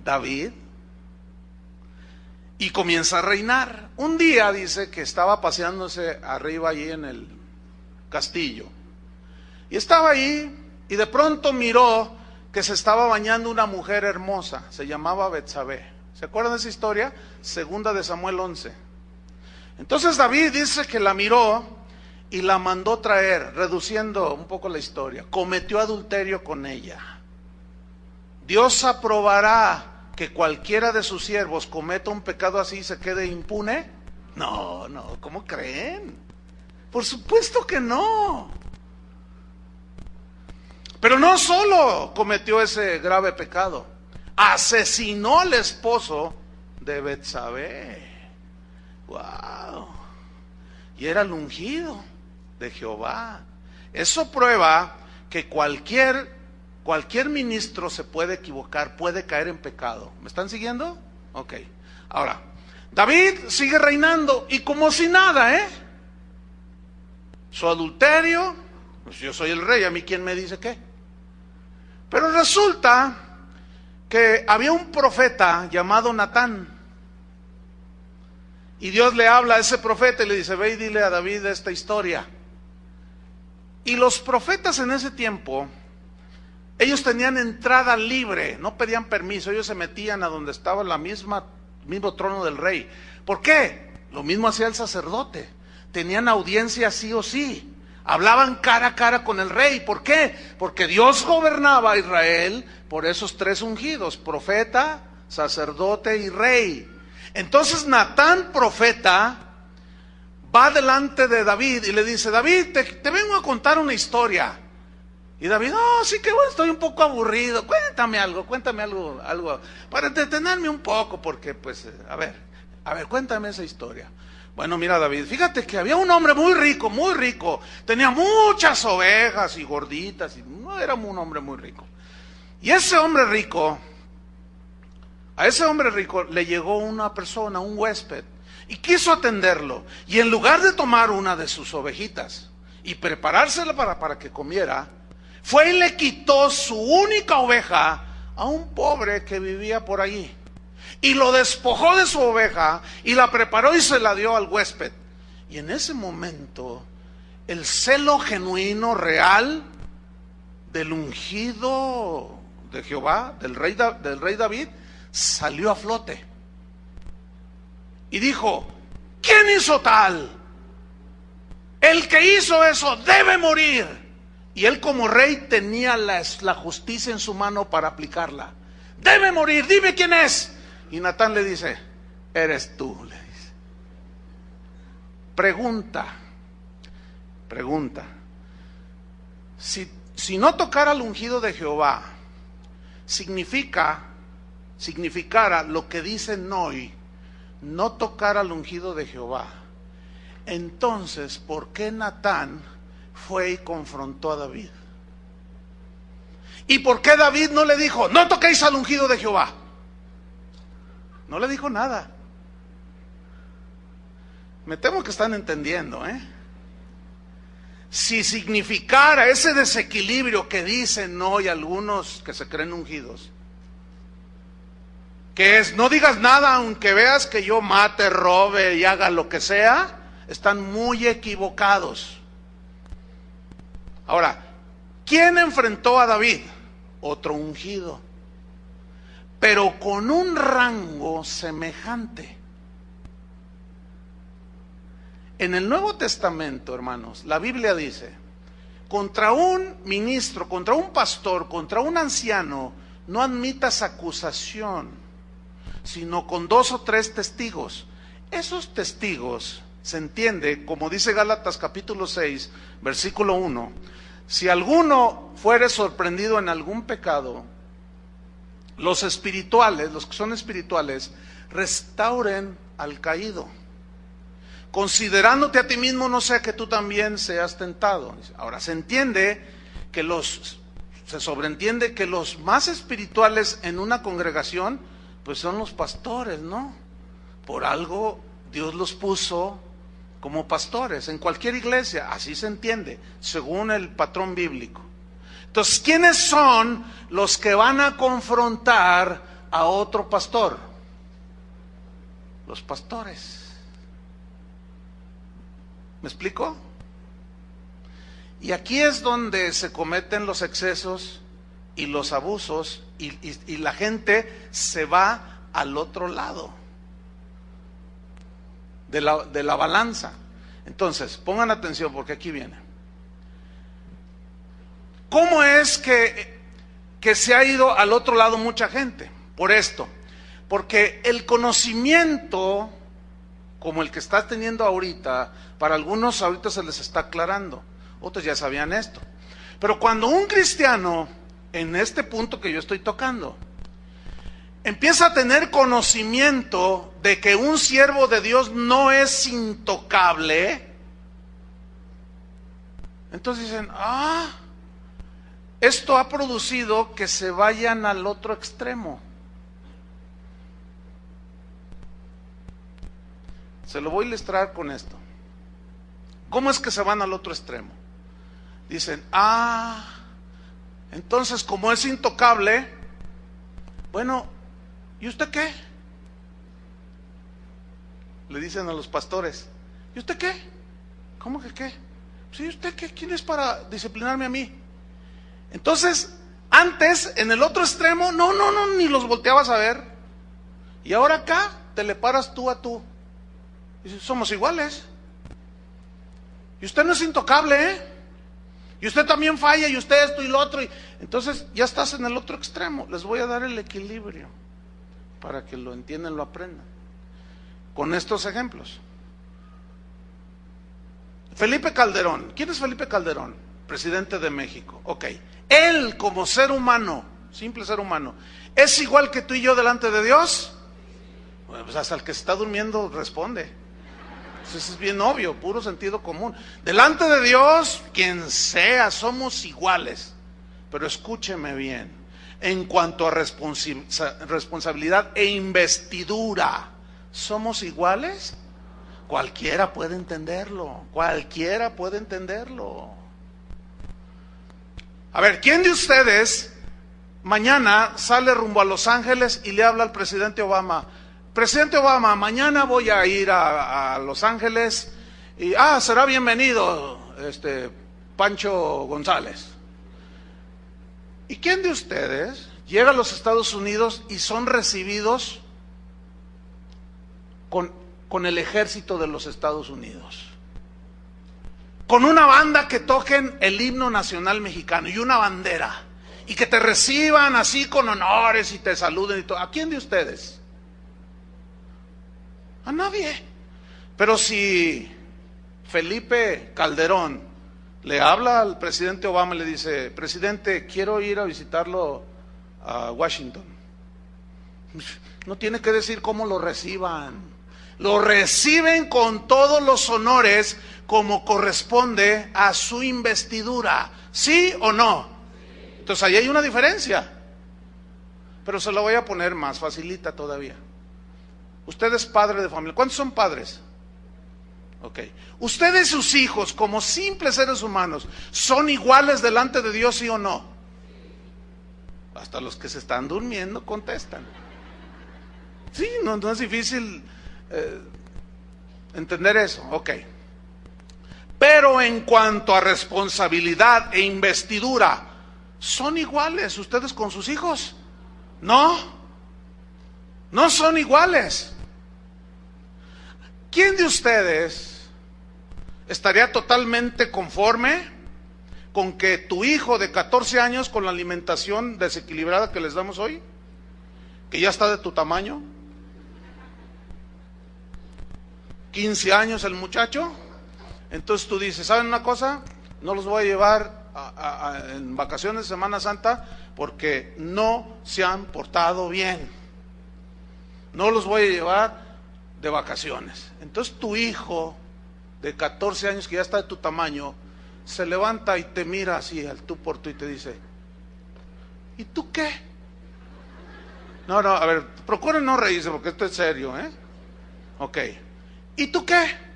David. Y comienza a reinar. Un día dice que estaba paseándose arriba allí en el castillo. Y estaba ahí y de pronto miró que se estaba bañando una mujer hermosa. Se llamaba Betsabé. ¿Se acuerdan de esa historia? Segunda de Samuel 11. Entonces David dice que la miró y la mandó traer, reduciendo un poco la historia. Cometió adulterio con ella. ¿Dios aprobará que cualquiera de sus siervos cometa un pecado así y se quede impune? No, ¿cómo creen? Por supuesto que no. Pero no solo cometió ese grave pecado, asesinó al esposo de Betsabé. Wow. Y era el ungido de Jehová. Eso prueba que cualquier ministro se puede equivocar, puede caer en pecado. ¿Me están siguiendo? Ok. Ahora, David sigue reinando y como si nada, su adulterio, pues yo soy el rey, a mí quién me dice qué. Pero resulta que había un profeta llamado Natán. Y Dios le habla a ese profeta y le dice, ve y dile a David esta historia. Y los profetas en ese tiempo, ellos tenían entrada libre, no pedían permiso, ellos se metían a donde estaba el mismo trono del rey. ¿Por qué? Lo mismo hacía el sacerdote. Tenían audiencia sí o sí. Hablaban cara a cara con el rey. ¿Por qué? Porque Dios gobernaba a Israel por esos tres ungidos, profeta, sacerdote y rey. Entonces Natán, profeta, va delante de David y le dice, David, te vengo a contar una historia. Y David, sí que bueno, estoy un poco aburrido, cuéntame algo para entretenerme un poco, porque pues, a ver, cuéntame esa historia. Bueno, mira David, fíjate que había un hombre muy rico, tenía muchas ovejas y gorditas, y no era un hombre muy rico. Y a ese hombre rico le llegó una persona, un huésped, y quiso atenderlo. Y en lugar de tomar una de sus ovejitas y preparársela para que comiera, fue y le quitó su única oveja a un pobre que vivía por allí. Y lo despojó de su oveja y la preparó y se la dio al huésped. Y en ese momento, el celo genuino, real, del ungido de Jehová, del rey David, salió a flote. Y dijo, ¿quién hizo tal? El que hizo eso debe morir. Y él como rey tenía la justicia en su mano para aplicarla. Debe morir, dime quién es. Y Natán le dice, eres tú, le dice. Pregunta. Si no tocara al ungido de Jehová, significara lo que dicen hoy, no tocar al ungido de Jehová. Entonces, ¿por qué Natán fue y confrontó a David? ¿Y por qué David no le dijo, no toquéis al ungido de Jehová? No le dijo nada. Me temo que están entendiendo, Si significara ese desequilibrio que dicen hoy algunos que se creen ungidos, que es, no digas nada aunque veas que yo mate, robe y haga lo que sea, están muy equivocados. Ahora, ¿quién enfrentó a David? Otro ungido, pero con un rango semejante. En el Nuevo Testamento, hermanos, la Biblia dice, contra un ministro, contra un pastor, contra un anciano, no admitas acusación, sino con 2 o 3 testigos. Esos testigos, se entiende, como dice Gálatas capítulo 6, versículo 1, si alguno fuere sorprendido en algún pecado, los espirituales, los que son espirituales, restauren al caído, considerándote a ti mismo, no sea que tú también seas tentado. Ahora se entiende que se sobreentiende que los más espirituales en una congregación, pues son los pastores, ¿no? Por algo Dios los puso como pastores en cualquier iglesia, así se entiende, según el patrón bíblico. Entonces, ¿quiénes son los que van a confrontar a otro pastor? Los pastores. ¿Me explico? Y aquí es donde se cometen los excesos y los abusos y la gente se va al otro lado de la balanza. Entonces, pongan atención porque aquí viene. ¿Cómo es que se ha ido al otro lado mucha gente? Por esto. Porque el conocimiento, como el que estás teniendo ahorita, para algunos ahorita se les está aclarando, otros ya sabían esto. Pero cuando un cristiano, en este punto que yo estoy tocando, empieza a tener conocimiento de que un siervo de Dios no es intocable, entonces dicen, esto ha producido que se vayan al otro extremo. Se lo voy a ilustrar con esto. ¿Cómo es que se van al otro extremo? Dicen, entonces como es intocable, bueno, ¿y usted qué? Le dicen a los pastores, ¿y usted qué? ¿Cómo que qué? Sí, ¿usted qué? ¿Quién es para disciplinarme a mí? Entonces, antes, en el otro extremo, no, ni los volteabas a ver. Y ahora acá, te le paras tú a tú. Dices, somos iguales. Y usted no es intocable, ¿eh? Y usted también falla, y usted esto y lo otro. Entonces, ya estás en el otro extremo. Les voy a dar el equilibrio para que lo entiendan, lo aprendan. Con estos ejemplos. Felipe Calderón. ¿Quién es Felipe Calderón? Presidente de México. Ok. Él como ser humano, simple ser humano, ¿es igual que tú y yo delante de Dios? Bueno, pues hasta el que se está durmiendo responde. Eso es bien obvio, puro sentido común. Delante de Dios, quien sea, somos iguales. Pero escúcheme bien, en cuanto a responsabilidad e investidura, ¿somos iguales? Cualquiera puede entenderlo, cualquiera puede entenderlo. A ver, ¿quién de ustedes mañana sale rumbo a Los Ángeles y le habla al presidente Obama? Presidente Obama, mañana voy a ir a Los Ángeles y será bienvenido Pancho González. ¿Y quién de ustedes llega a los Estados Unidos y son recibidos con el ejército de los Estados Unidos? Con una banda que toquen el himno nacional mexicano y una bandera, y que te reciban así con honores y te saluden y todo. ¿A quién de ustedes? A nadie. Pero si Felipe Calderón le habla al presidente Obama y le dice, presidente, quiero ir a visitarlo a Washington, no tiene que decir cómo lo reciban. Lo reciben con todos los honores como corresponde a su investidura. ¿Sí o no? Entonces ahí hay una diferencia. Pero se lo voy a poner más facilita todavía. Usted es padre de familia. ¿Cuántos son padres? Ok. Ustedes, sus hijos, como simples seres humanos, ¿son iguales delante de Dios, sí o no? Hasta los que se están durmiendo contestan. Sí, no es difícil entender eso. Ok. Pero en cuanto a responsabilidad e investidura, ¿son iguales ustedes con sus hijos? No, no son iguales. ¿Quién de ustedes estaría totalmente conforme con que tu hijo de 14 años, con la alimentación desequilibrada que les damos hoy, que ya está de tu tamaño, 15 años el muchacho, entonces tú dices, ¿saben una cosa? No los voy a llevar en vacaciones de Semana Santa porque no se han portado bien. No los voy a llevar de vacaciones. Entonces tu hijo de 14 años, que ya está de tu tamaño, se levanta y te mira así al tú por tú y te dice, ¿y tú qué? No, a ver, procuren no reírse porque esto es serio, ¿eh? Ok. ¿Y tú qué?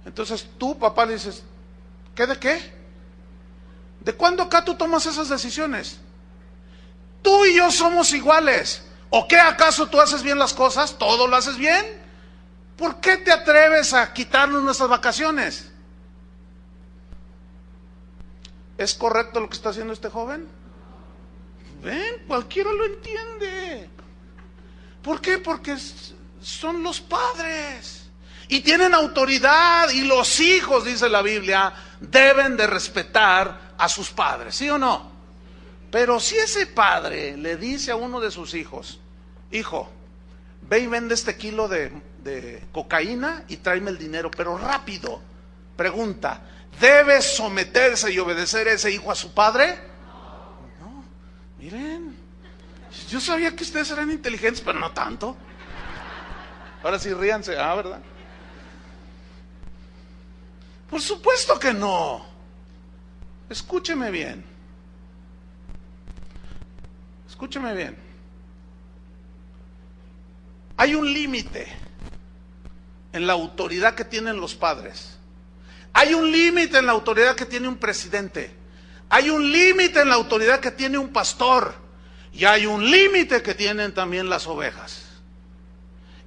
Entonces tú, papá, le dices, ¿qué de qué? ¿De cuándo acá tú tomas esas decisiones? Tú y yo somos iguales. ¿O qué, acaso tú haces bien las cosas? ¿Todo lo haces bien? ¿Por qué te atreves a quitarnos nuestras vacaciones? ¿Es correcto lo que está haciendo este joven? Ven, cualquiera lo entiende. ¿Por qué? Porque son los padres y tienen autoridad, y los hijos, dice la Biblia, deben de respetar a sus padres, ¿sí o no? Pero si ese padre le dice a uno de sus hijos: hijo, ve y vende este kilo de cocaína y tráeme el dinero, pero rápido. Pregunta: ¿debe someterse y obedecer ese hijo a su padre? No. Miren, yo sabía que ustedes eran inteligentes, pero no tanto. Ahora sí ríanse, ¿verdad? Por supuesto que no. Escúcheme bien. Escúcheme bien. Hay un límite en la autoridad que tienen los padres. Hay un límite en la autoridad que tiene un presidente. Hay un límite en la autoridad que tiene un pastor. Y hay un límite que tienen también las ovejas.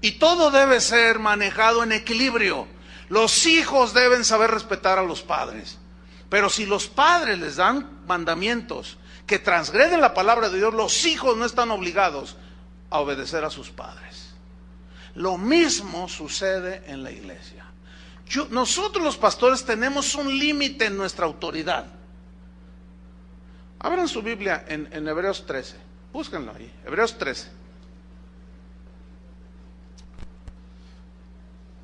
Y todo debe ser manejado en equilibrio. Los hijos deben saber respetar a los padres. Pero si los padres les dan mandamientos que transgreden la palabra de Dios, los hijos no están obligados a obedecer a sus padres. Lo mismo sucede en la iglesia. Nosotros los pastores tenemos un límite en nuestra autoridad. Abran su Biblia en Hebreos 13. Búsquenlo ahí, Hebreos 13.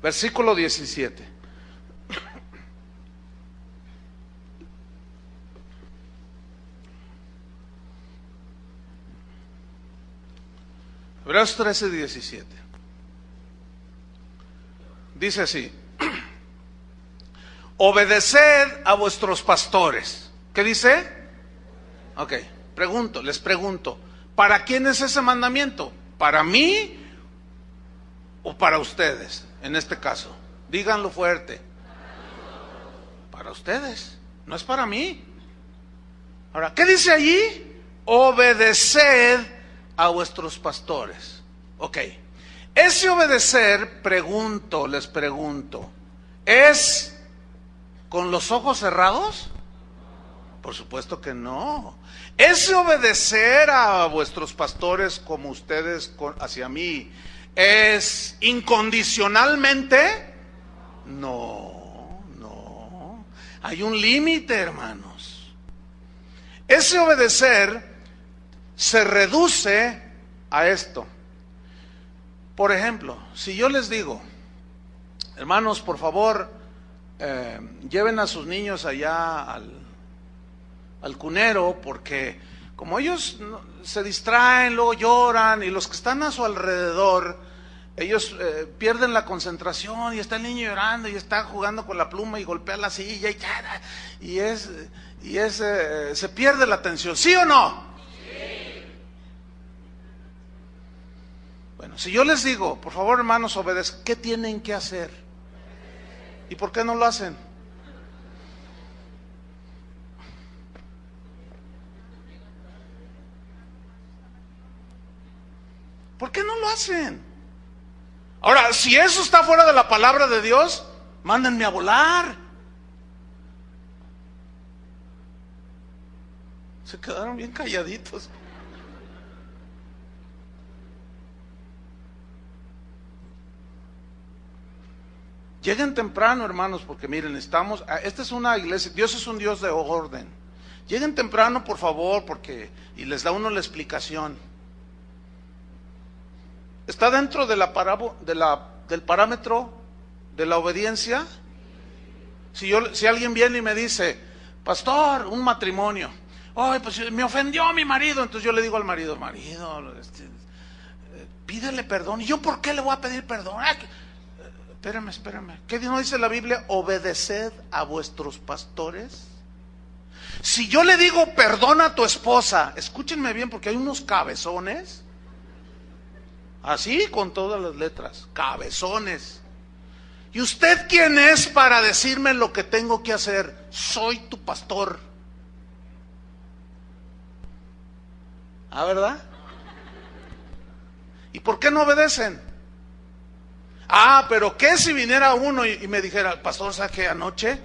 Versículo 17. Hebreos 13, 17. Dice así: obedeced a vuestros pastores. ¿Qué dice? Ok, les pregunto, ¿para quién es ese mandamiento? ¿Para mí o para ustedes? En este caso, díganlo fuerte. Para ustedes, no es para mí. Ahora, ¿qué dice allí? Obedeced a vuestros pastores. Ok, ese obedecer, les pregunto, ¿es con los ojos cerrados? Por supuesto que no. Ese obedecer a vuestros pastores como ustedes hacia mí, ¿es incondicionalmente? No. Hay un límite, hermanos. Ese obedecer se reduce a esto. Por ejemplo, si yo les digo: hermanos, por favor, lleven a sus niños allá al cunero, porque como ellos se distraen, luego lloran, y los que están a su alrededor, ellos pierden la concentración, y está el niño llorando y está jugando con la pluma y golpea la silla y se pierde la atención, ¿sí o no? Sí. Bueno, si yo les digo: por favor, hermanos, obedezcan, ¿qué tienen que hacer? ¿Y por qué no lo hacen? ¿Por qué no lo hacen? Ahora, si eso está fuera de la palabra de Dios, mándenme a volar. Se quedaron bien calladitos. Lleguen temprano, hermanos, porque miren, esta es una iglesia, Dios es un Dios de orden. Lleguen temprano, por favor, y les da uno la explicación. ¿Está dentro de del parámetro de la obediencia? Si alguien viene y me dice: pastor, un matrimonio, pues me ofendió mi marido, entonces yo le digo al marido: pídele perdón. ¿Y yo por qué le voy a pedir perdón? Espérame. ¿Qué no dice la Biblia? Obedeced a vuestros pastores. Si yo le digo: perdona a tu esposa, escúchenme bien, porque hay unos cabezones, así con todas las letras, cabezones. ¿Y usted quién es para decirme lo que tengo que hacer? Soy tu pastor. ¿Verdad? ¿Y por qué no obedecen? Pero ¿qué si viniera uno y me dijera: pastor, ¿sabe qué? Anoche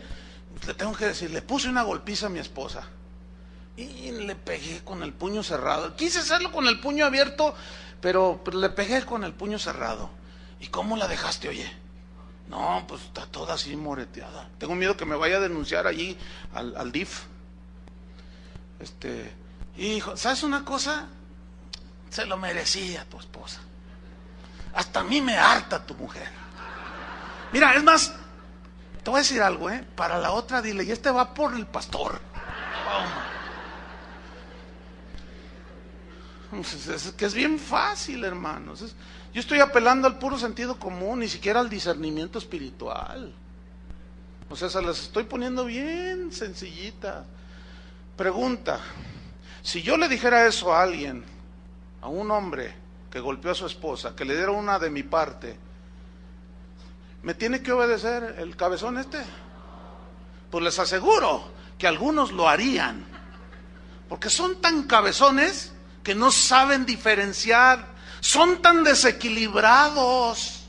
le tengo que decir, le puse una golpiza a mi esposa y le pegué con el puño cerrado. Quise hacerlo con el puño abierto, pero le pegué con el puño cerrado. ¿Y cómo la dejaste, oye? No, pues está toda así moreteada. Tengo miedo que me vaya a denunciar allí al DIF. Hijo, ¿sabes una cosa? Se lo merecía tu esposa. Hasta a mí me harta tu mujer. Mira, es más, te voy a decir algo, para la otra dile, y va por el pastor. Es que es bien fácil, hermanos. Yo estoy apelando al puro sentido común, ni siquiera al discernimiento espiritual. O sea, se las estoy poniendo bien sencillita. Pregunta: si yo le dijera eso a alguien, a un hombre que golpeó a su esposa, que le diera una de mi parte, ¿me tiene que obedecer el cabezón este? Pues les aseguro que algunos lo harían, porque son tan cabezones que no saben diferenciar, son tan desequilibrados.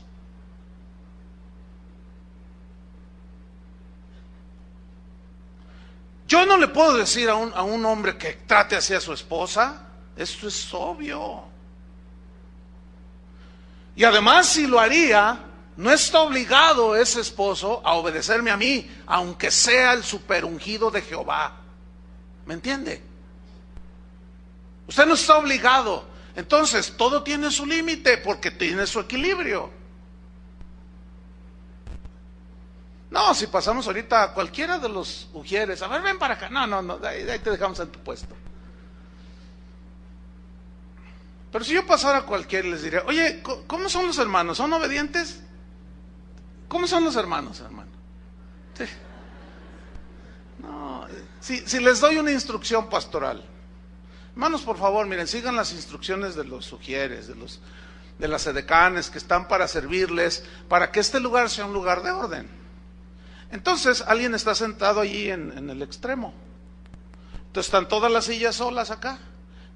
Yo no le puedo decir a un hombre que trate así a su esposa, esto es obvio. Y además, si lo haría, no está obligado ese esposo a obedecerme a mí, aunque sea el superungido de Jehová. ¿Me entiende? Usted no está obligado. Entonces, todo tiene su límite porque tiene su equilibrio. No, si pasamos ahorita a cualquiera de los ujieres, a ver, ven para acá. No, ahí te dejamos en tu puesto. Pero si yo pasara a cualquiera y les diría, oye, ¿cómo son los hermanos? ¿Son obedientes? ¿Cómo son los hermanos, hermano? Sí. No, si les doy una instrucción pastoral, hermanos, por favor, miren, sigan las instrucciones de los sugieres, de las edecanes que están para servirles, para que este lugar sea un lugar de orden. Entonces, alguien está sentado allí en el extremo. Entonces, están todas las sillas solas acá,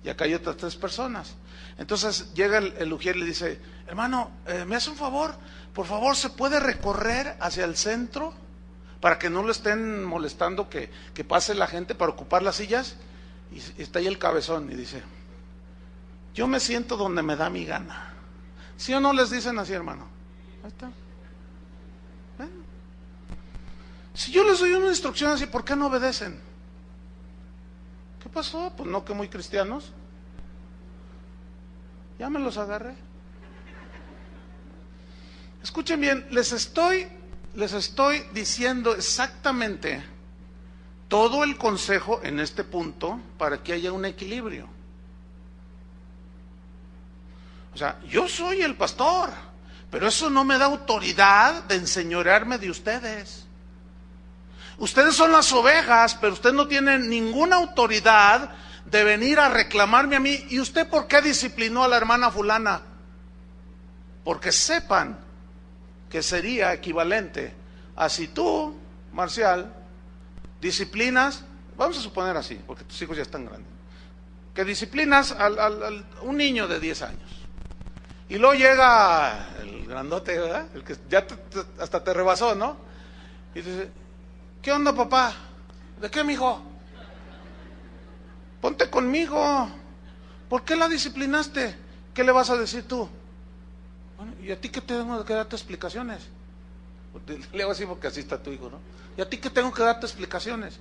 y acá hay otras 3 personas. Entonces, llega el ujier y le dice, hermano, ¿me hace un favor? Por favor, ¿se puede recorrer hacia el centro? Para que no le estén molestando que pase la gente para ocupar las sillas. Y está ahí el cabezón y dice, yo me siento donde me da mi gana. ¿Sí o no les dicen así, hermano? Ahí está. Bueno. Si yo les doy una instrucción así, ¿por qué no obedecen? ¿Qué pasó? Pues no, que muy cristianos. Ya me los agarré. Escuchen bien, les estoy diciendo exactamente todo el consejo en este punto para que haya un equilibrio. O sea, yo soy el pastor, pero eso no me da autoridad de enseñorearme de ustedes. Ustedes son las ovejas, pero usted no tiene ninguna autoridad de venir a reclamarme a mí. ¿Y usted por qué disciplinó a la hermana fulana? Porque sepan que sería equivalente a si tú, Marcial, disciplinas, vamos a suponer así, porque tus hijos ya están grandes, que disciplinas a un niño de 10 años, y luego llega el grandote, ¿verdad? El que ya hasta te rebasó, ¿no? Y dice, ¿qué onda, papá? ¿De qué, mijo? Ponte conmigo. ¿Por qué la disciplinaste? ¿Qué le vas a decir tú? Bueno, ¿y a ti qué tengo que darte explicaciones? Le hago así porque así está tu hijo, ¿no? ¿Y a ti qué tengo que darte explicaciones?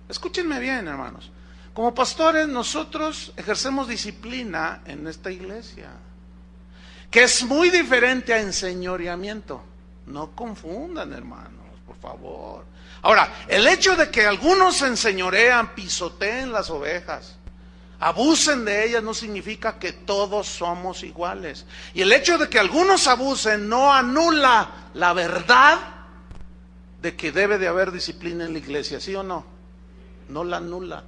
Escúchenme bien, hermanos. Como pastores, nosotros ejercemos disciplina en esta iglesia, que es muy diferente a enseñoreamiento. No confundan, hermanos, por favor. Ahora, el hecho de que algunos se enseñorean, pisoteen las ovejas, abusen de ellas, no significa que todos somos iguales. Y el hecho de que algunos abusen no anula la verdad de que debe de haber disciplina en la iglesia, ¿sí o no? No la anula.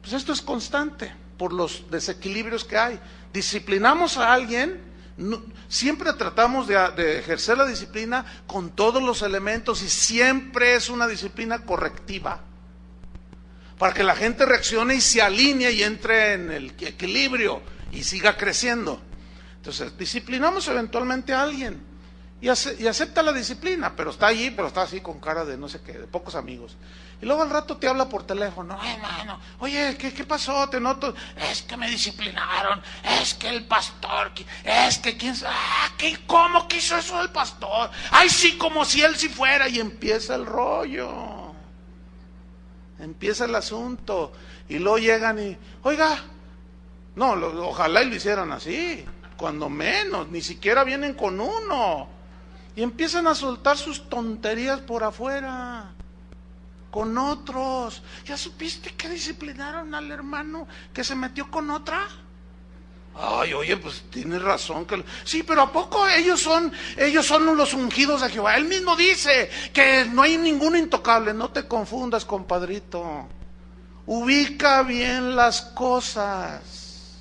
Pues esto es constante por los desequilibrios que hay. Disciplinamos a alguien, siempre tratamos de ejercer la disciplina con todos los elementos y siempre es una disciplina correctiva, para que la gente reaccione y se alinee y entre en el equilibrio y siga creciendo. Entonces, disciplinamos eventualmente a alguien y acepta la disciplina, pero está allí, pero está así con cara de no sé qué, de pocos amigos. Y luego al rato te habla por teléfono: ay, hermano, oye, ¿qué pasó? Te noto, es que me disciplinaron, es que el pastor, es que quién sabe, ¿cómo quiso eso el pastor? Ay, sí, como si él sí fuera. Y empieza el rollo, empieza el asunto, y luego llegan y, oiga, no, ojalá y lo hicieran así, cuando menos, ni siquiera vienen con uno, y empiezan a soltar sus tonterías por afuera con otros. ¿Ya supiste que disciplinaron al hermano que se metió con otra? Ay, oye, pues tienes razón sí, pero ¿a poco ellos son los ungidos de Jehová? Él mismo dice que no hay ninguno intocable. No te confundas, compadrito, ubica bien las cosas.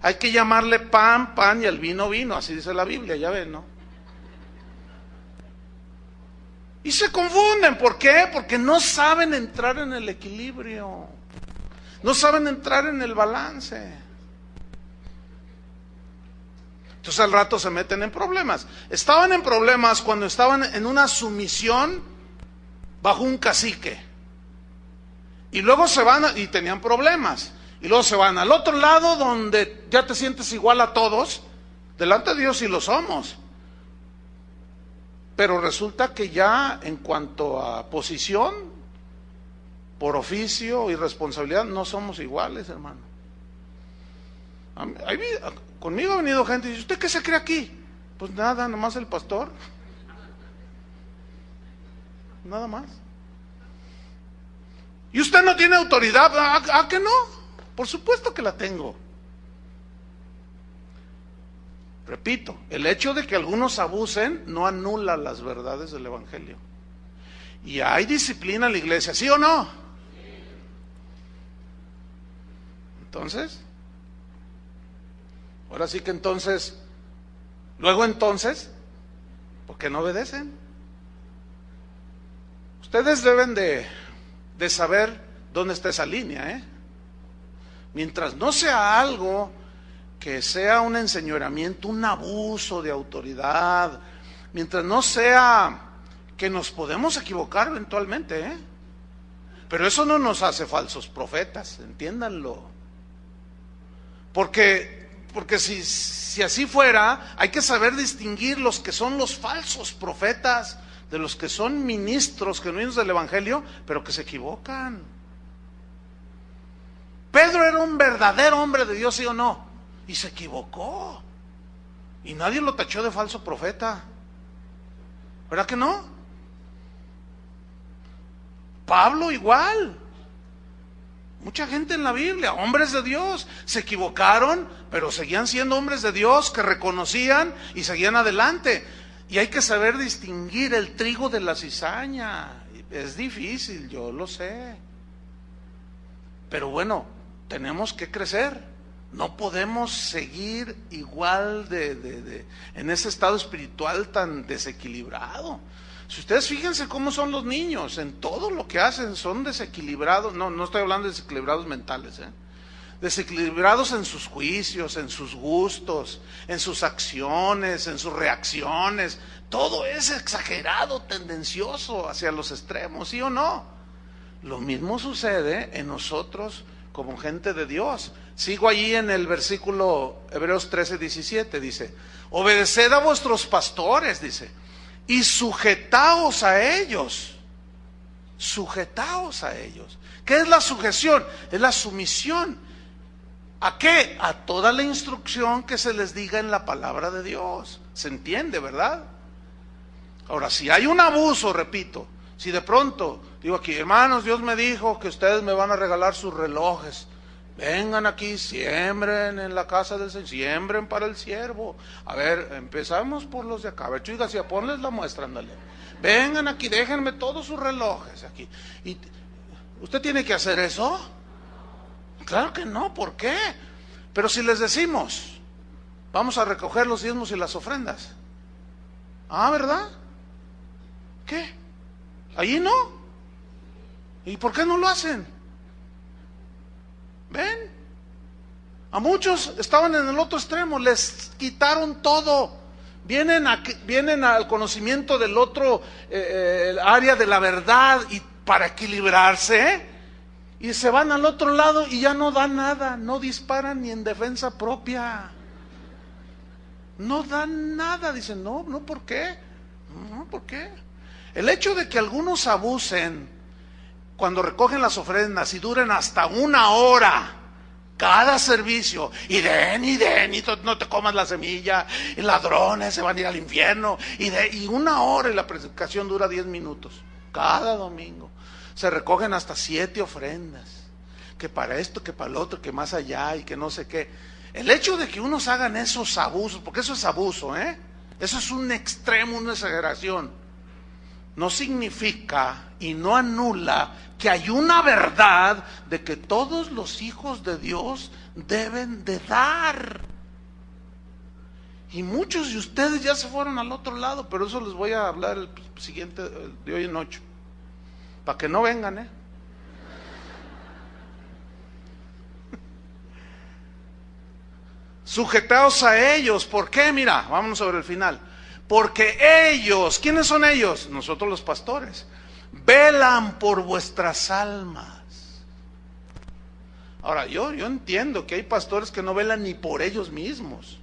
Hay que llamarle pan, pan, y al vino, vino, así dice la Biblia, ya ven, ¿no? Y se confunden, ¿por qué? Porque no saben entrar en el equilibrio, no saben entrar en el balance. Entonces al rato se meten en problemas. Estaban en problemas cuando estaban en una sumisión bajo un cacique. Y luego se van y tenían problemas. Y luego se van al otro lado donde ya te sientes igual a todos. Delante de Dios sí lo somos. Pero resulta que ya en cuanto a posición, por oficio y responsabilidad, no somos iguales, hermano. Conmigo ha venido gente y dice: ¿usted qué se cree aquí? Pues nada, nomás el pastor. Nada más. ¿Y usted no tiene autoridad? ¿Ah, que no? Por supuesto que la tengo. Repito, el hecho de que algunos abusen no anula las verdades del Evangelio. Y hay disciplina en la iglesia, ¿sí o no? Entonces, ahora sí que entonces, ¿por qué no obedecen? Ustedes deben de saber dónde está esa línea, ¿eh? Mientras no sea algo que sea un enseñoramiento, un abuso de autoridad, mientras no sea que nos podemos equivocar eventualmente, ¿eh? Pero eso no nos hace falsos profetas, entiéndanlo. Porque si así fuera, hay que saber distinguir los que son los falsos profetas de los que son ministros genuinos del Evangelio, pero que se equivocan. Pedro era un verdadero hombre de Dios, ¿sí o no? Y se equivocó. Y nadie lo tachó de falso profeta. ¿Verdad que no? Pablo igual. Mucha gente en la Biblia, hombres de Dios, se equivocaron, pero seguían siendo hombres de Dios que reconocían y seguían adelante. Y hay que saber distinguir el trigo de la cizaña. Es difícil, yo lo sé. Pero bueno, tenemos que crecer. No podemos seguir igual en ese estado espiritual tan desequilibrado. Si ustedes fíjense cómo son los niños, en todo lo que hacen son desequilibrados. No estoy hablando de desequilibrados mentales, desequilibrados en sus juicios, en sus gustos, en sus acciones, en sus reacciones. Todo es exagerado, tendencioso hacia los extremos, ¿sí o no? Lo mismo sucede en nosotros como gente de Dios. Sigo allí en el versículo Hebreos 13:17, dice: obedeced a vuestros pastores, dice, y sujetaos a ellos. Sujetaos a ellos. ¿Qué es la sujeción? Es la sumisión. ¿A qué? A toda la instrucción que se les diga en la palabra de Dios. ¿Se entiende, verdad? Ahora, si hay un abuso, repito, si de pronto digo aquí: hermanos, Dios me dijo que ustedes me van a regalar sus relojes, vengan aquí, siembren en la casa del Señor, siembren para el siervo. A ver, empezamos por los de acá. A ver, Chuy García, ponles la muestra, ándale. Vengan aquí, déjenme todos sus relojes aquí. ¿Y usted tiene que hacer eso? Claro que no, ¿por qué? Pero si les decimos: vamos a recoger los diezmos y las ofrendas. Ah, ¿verdad? ¿Qué? ¿Allí no? ¿Y por qué no lo hacen? ¿Ven? A muchos estaban en el otro extremo, les quitaron todo, vienen al conocimiento del otro área de la verdad y para equilibrarse, y se van al otro lado y ya no dan nada, no disparan ni en defensa propia, no dan nada. Dicen, no, ¿por qué? No, ¿por qué? El hecho de que algunos abusen cuando recogen las ofrendas y duren hasta 1 hora cada servicio, y no te comas la semilla, y ladrones se van a ir al infierno, y 1 hora, y la predicación dura 10 minutos, cada domingo, se recogen hasta 7 ofrendas, que para esto, que para el otro, que más allá, y que no sé qué. El hecho de que unos hagan esos abusos, porque eso es abuso, eso es un extremo, una exageración, no significa y no anula que hay una verdad de que todos los hijos de Dios deben de dar. Y muchos de ustedes ya se fueron al otro lado, pero eso les voy a hablar el siguiente, de hoy en 8, para que no vengan, Sujetaos a ellos. ¿Por qué? Mira, vámonos sobre el final. Porque ellos, ¿quiénes son ellos? Nosotros los pastores. Velan por vuestras almas. Ahora, yo entiendo que hay pastores que no velan ni por ellos mismos.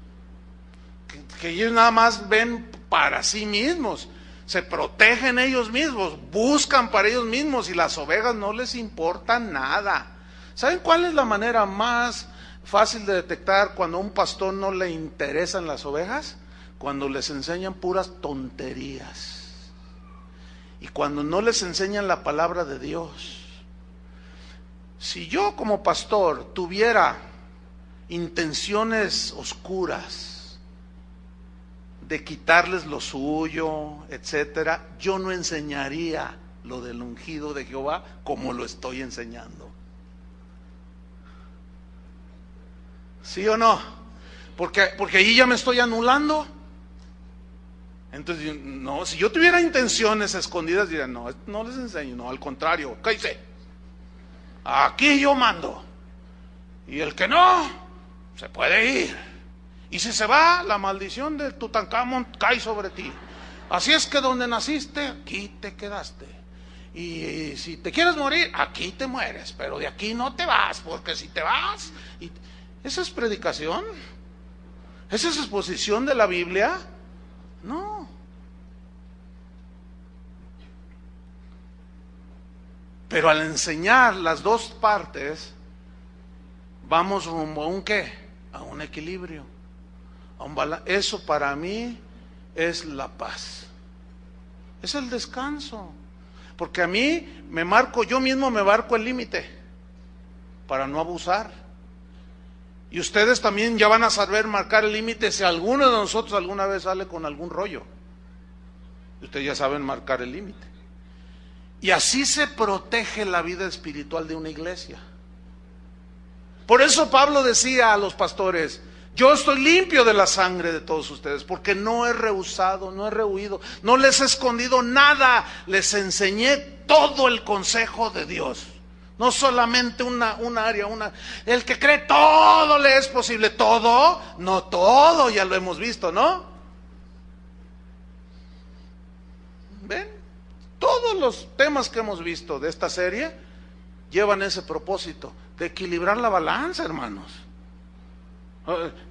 Que ellos nada más ven para sí mismos. Se protegen ellos mismos, buscan para ellos mismos, y las ovejas no les importa nada. ¿Saben cuál es la manera más fácil de detectar cuando a un pastor no le interesan las ovejas? Cuando les enseñan puras tonterías, y cuando no les enseñan la palabra de Dios. Si yo como pastor tuviera intenciones oscuras de quitarles lo suyo, etcétera, yo no enseñaría lo del ungido de Jehová como lo estoy enseñando. ¿Sí o no? Porque ahí ya me estoy anulando. Entonces, no, si yo tuviera intenciones escondidas, diría, no les enseño, no, al contrario, cállese. Aquí yo mando. Y el que no, se puede ir. Y si se va, la maldición de Tutankamón cae sobre ti. Así es que donde naciste, aquí te quedaste. Y si te quieres morir, aquí te mueres. Pero de aquí no te vas, porque si te vas... ¿Esa es predicación? ¿Esa es exposición de la Biblia? No. Pero al enseñar las dos partes, vamos rumbo a un ¿qué? A un equilibrio, a un balance. Eso para mí es la paz, es el descanso. Porque a mí yo mismo me marco el límite para no abusar. Y ustedes también ya van a saber marcar el límite si alguno de nosotros alguna vez sale con algún rollo. Ustedes ya saben marcar el límite. Y así se protege la vida espiritual de una iglesia. Por eso Pablo decía a los pastores, yo estoy limpio de la sangre de todos ustedes, porque no he rehusado, no he rehuido, no les he escondido nada, les enseñé todo el consejo de Dios. No solamente una área, el que cree todo le es posible. ¿Todo? No todo, ya lo hemos visto, ¿no? ¿Ven? Todos los temas que hemos visto de esta serie llevan ese propósito, de equilibrar la balanza, hermanos.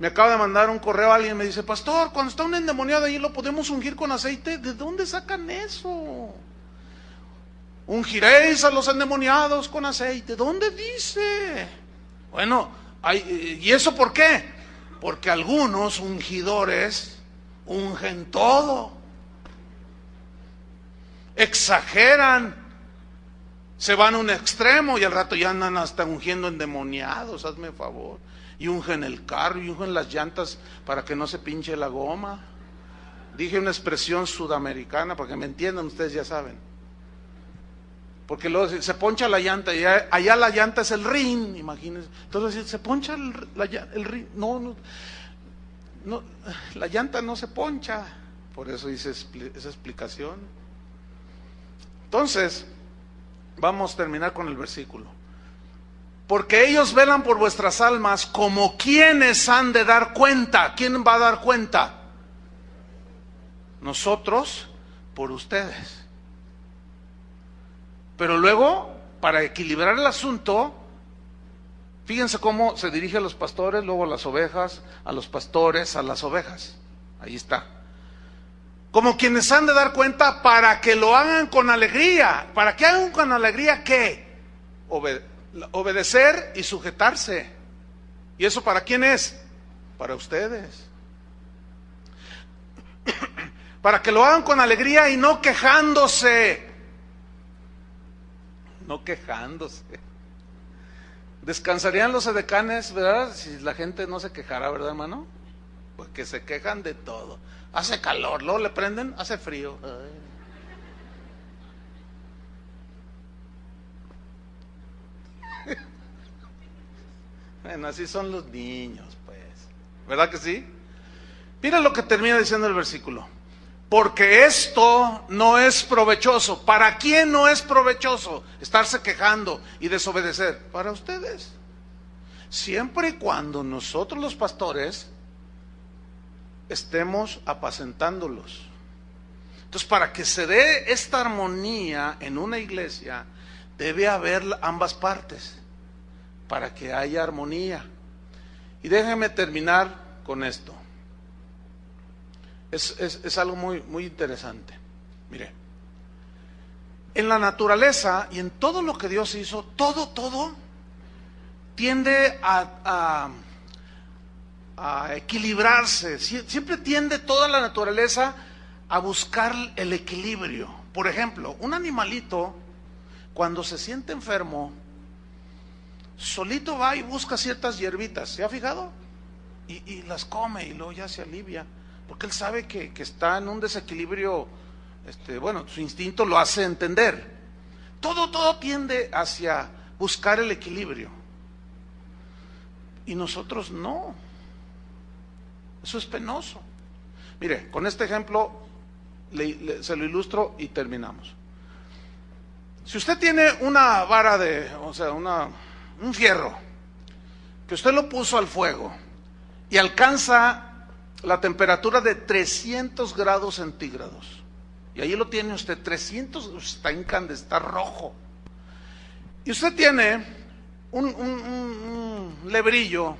Me acaba de mandar un correo a alguien, me dice, pastor, cuando está un endemoniado ahí, ¿lo podemos ungir con aceite? ¿De dónde sacan eso? Ungiréis a los endemoniados con aceite. ¿Dónde dice? Bueno, ¿y eso por qué? Porque algunos ungidores ungen todo, exageran, se van a un extremo y al rato ya andan hasta ungiendo endemoniados, hazme favor, y ungen el carro y ungen las llantas para que no se pinche la goma. Dije una expresión sudamericana para que me entiendan, ustedes ya saben. Porque luego se poncha la llanta y allá la llanta es el rin, imagínense. Entonces se poncha el rin, no, la llanta no se poncha. Por eso hice esa explicación. Entonces, vamos a terminar con el versículo. Porque ellos velan por vuestras almas como quienes han de dar cuenta. ¿Quién va a dar cuenta? nosotros por ustedes. Pero luego, para equilibrar el asunto, fíjense cómo se dirige a los pastores, luego a las ovejas, a los pastores, a las ovejas. Ahí está. Como quienes han de dar cuenta para que lo hagan con alegría. ¿Para que hagan con alegría qué? Obedecer y sujetarse. ¿Y eso para quién es? Para ustedes. Para que lo hagan con alegría y no quejándose. No quejándose. Descansarían los edecanes, ¿verdad? Si la gente no se quejara, ¿verdad, hermano? Porque se quejan de todo. Hace calor, luego le prenden, hace frío. Bueno, así son los niños, pues. ¿Verdad que sí? Mira lo que termina diciendo el versículo. Porque esto no es provechoso. ¿Para quién no es provechoso estarse quejando y desobedecer? Para ustedes. Siempre y cuando nosotros los pastores estemos apacentándolos. Entonces, para que se dé esta armonía en una iglesia, debe haber ambas partes, para que haya armonía. Y déjenme terminar con esto. Es algo muy interesante. Mire, en la naturaleza y en todo lo que Dios hizo, todo tiende a equilibrarse. Siempre tiende toda la naturaleza a buscar el equilibrio. Por ejemplo, un animalito, cuando se siente enfermo, solito va y busca ciertas hierbitas. ¿Se ha fijado? Y las come y luego ya se alivia. Porque él sabe que está en un desequilibrio, bueno, su instinto lo hace entender. Todo tiende hacia buscar el equilibrio. Y nosotros no. Eso es penoso. Mire, con este ejemplo se lo ilustro y terminamos. Si usted tiene una vara un fierro, que usted lo puso al fuego y alcanza la temperatura de 300 grados centígrados, y ahí lo tiene usted, 300, está incandescente, está rojo, y usted tiene un lebrillo,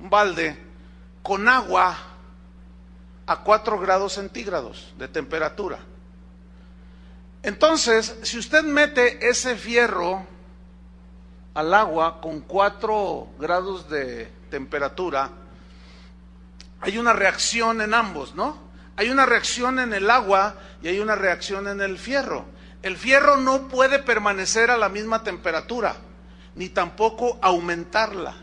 un balde, con agua a 4 grados centígrados de temperatura. Entonces, si usted mete ese fierro al agua con 4 grados de temperatura, hay una reacción en ambos, ¿no? Hay una reacción en el agua y hay una reacción en el fierro. El fierro no puede permanecer a la misma temperatura, ni tampoco aumentarla,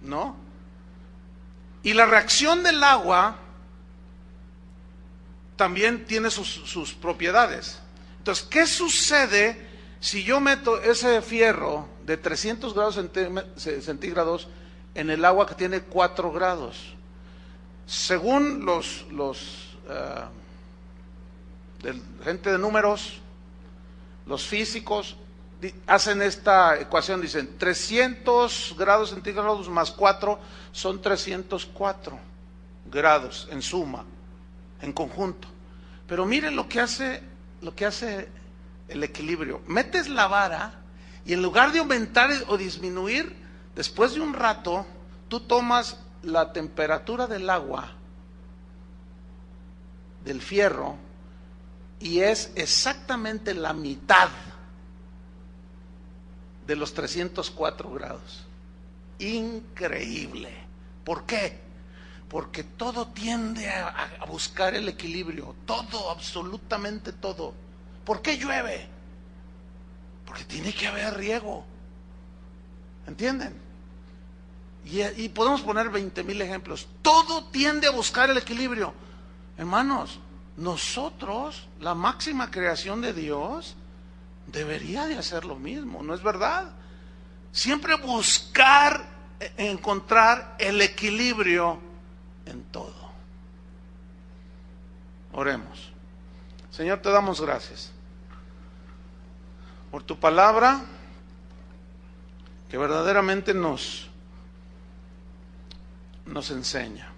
¿no? Y la reacción del agua también tiene sus propiedades. Entonces, ¿qué sucede si yo meto ese fierro de 300 grados centígrados en el agua que tiene 4 grados? Según gente de números, los físicos hacen esta ecuación, dicen 300 grados centígrados más 4 son 304 grados en suma, en conjunto. Pero miren lo que hace el equilibrio. Metes la vara y en lugar de aumentar o disminuir, después de un rato, tú tomas la temperatura del agua, del fierro, y es exactamente la mitad de los 304 grados. Increíble. ¿Por qué? Porque todo tiende a buscar el equilibrio. Todo, absolutamente todo. ¿Por qué llueve? Porque tiene que haber riego. ¿Entienden? Y podemos poner 20,000 ejemplos. Todo tiende a buscar el equilibrio. Hermanos, nosotros, la máxima creación de Dios, debería de hacer lo mismo, ¿no es verdad? Siempre buscar, encontrar el equilibrio en todo. Oremos. Señor, te damos gracias por tu palabra, que verdaderamente nos enseña.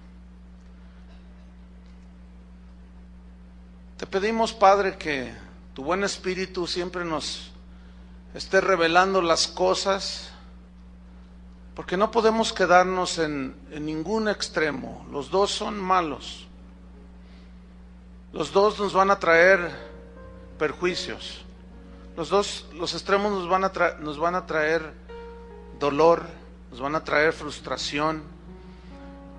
Te pedimos, Padre, que tu buen Espíritu siempre nos esté revelando las cosas, porque no podemos quedarnos en ningún extremo. Los dos son malos. Los dos nos van a traer perjuicios. Los extremos nos van a traer dolor, nos van a traer frustración,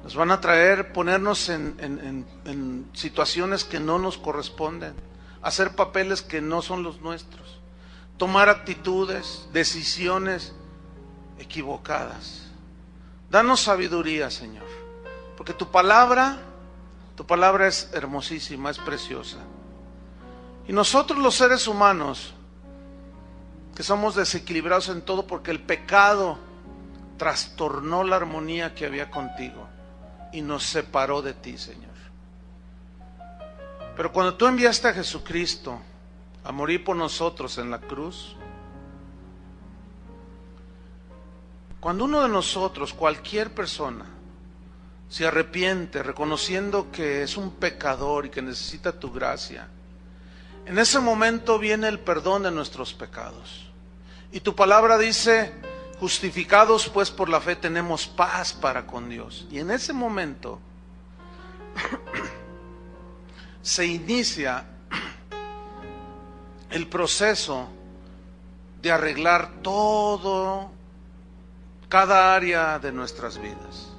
nos van a traer ponernos en situaciones que no nos corresponden, hacer papeles que no son los nuestros, tomar actitudes, decisiones equivocadas. Danos sabiduría, Señor, porque tu palabra es hermosísima, es preciosa. Y nosotros los seres humanos, que somos desequilibrados en todo porque el pecado trastornó la armonía que había contigo y nos separó de ti, Señor. Pero cuando tú enviaste a Jesucristo a morir por nosotros en la cruz, cuando uno de nosotros, cualquier persona, se arrepiente reconociendo que es un pecador y que necesita tu gracia, en ese momento viene el perdón de nuestros pecados. Y tu palabra dice: justificados pues por la fe tenemos paz para con Dios. Y en ese momento se inicia el proceso de arreglar cada área de nuestras vidas.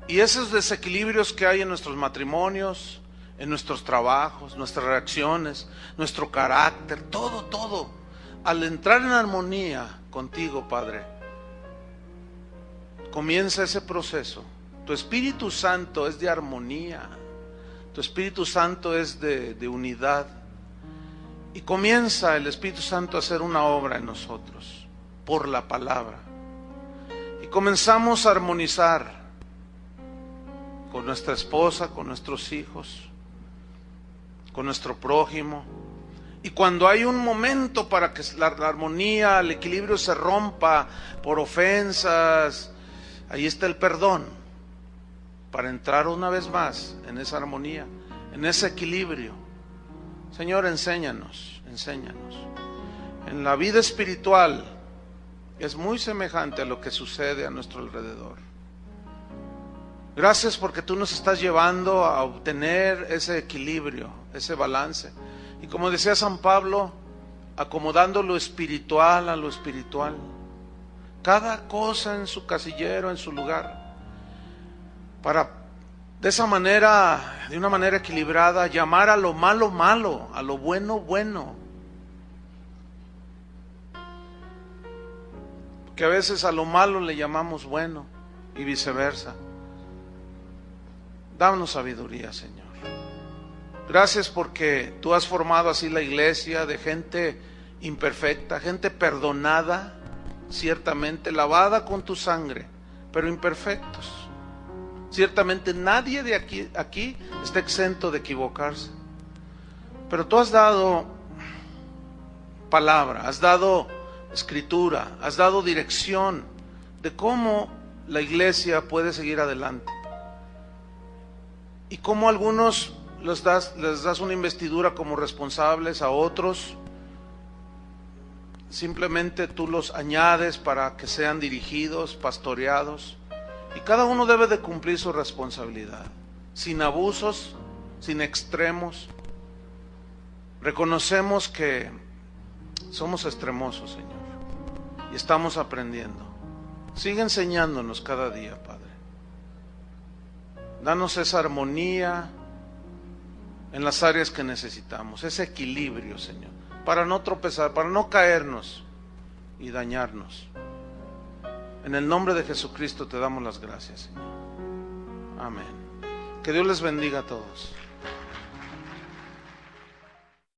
Y esos desequilibrios que hay en nuestros matrimonios, en nuestros trabajos, nuestras reacciones, nuestro carácter, todo, al entrar en armonía contigo, Padre, comienza ese proceso. Tu Espíritu Santo es de armonía, tu Espíritu Santo es de unidad, y comienza el Espíritu Santo a hacer una obra en nosotros por la palabra, y comenzamos a armonizar con nuestra esposa, con nuestros hijos, con nuestro prójimo. Y cuando hay un momento para que la armonía, el equilibrio se rompa por ofensas, ahí está el perdón, para entrar una vez más en esa armonía, en ese equilibrio. Señor, enséñanos. En la vida espiritual es muy semejante a lo que sucede a nuestro alrededor. Gracias porque tú nos estás llevando a obtener ese equilibrio, ese balance. Y como decía San Pablo, acomodando lo espiritual a lo espiritual. Cada cosa en su casillero, en su lugar. Para de esa manera, de una manera equilibrada, llamar a lo malo malo, a lo bueno bueno. Porque a veces a lo malo le llamamos bueno y viceversa. Danos sabiduría, Señor. Gracias porque tú has formado así la iglesia de gente imperfecta, gente perdonada, ciertamente lavada con tu sangre, pero imperfectos. Ciertamente nadie de aquí está exento de equivocarse. Pero tú has dado palabra, has dado escritura, has dado dirección de cómo la iglesia puede seguir adelante. Y cómo a algunos les das una investidura como responsables, a otros simplemente tú los añades para que sean dirigidos, pastoreados. Y cada uno debe de cumplir su responsabilidad, sin abusos, sin extremos. Reconocemos que somos extremosos, Señor, y estamos aprendiendo. Sigue enseñándonos cada día, Padre. Danos esa armonía en las áreas que necesitamos, ese equilibrio, Señor, para no tropezar, para no caernos y dañarnos. En el nombre de Jesucristo te damos las gracias, Señor. Amén. Que Dios les bendiga a todos.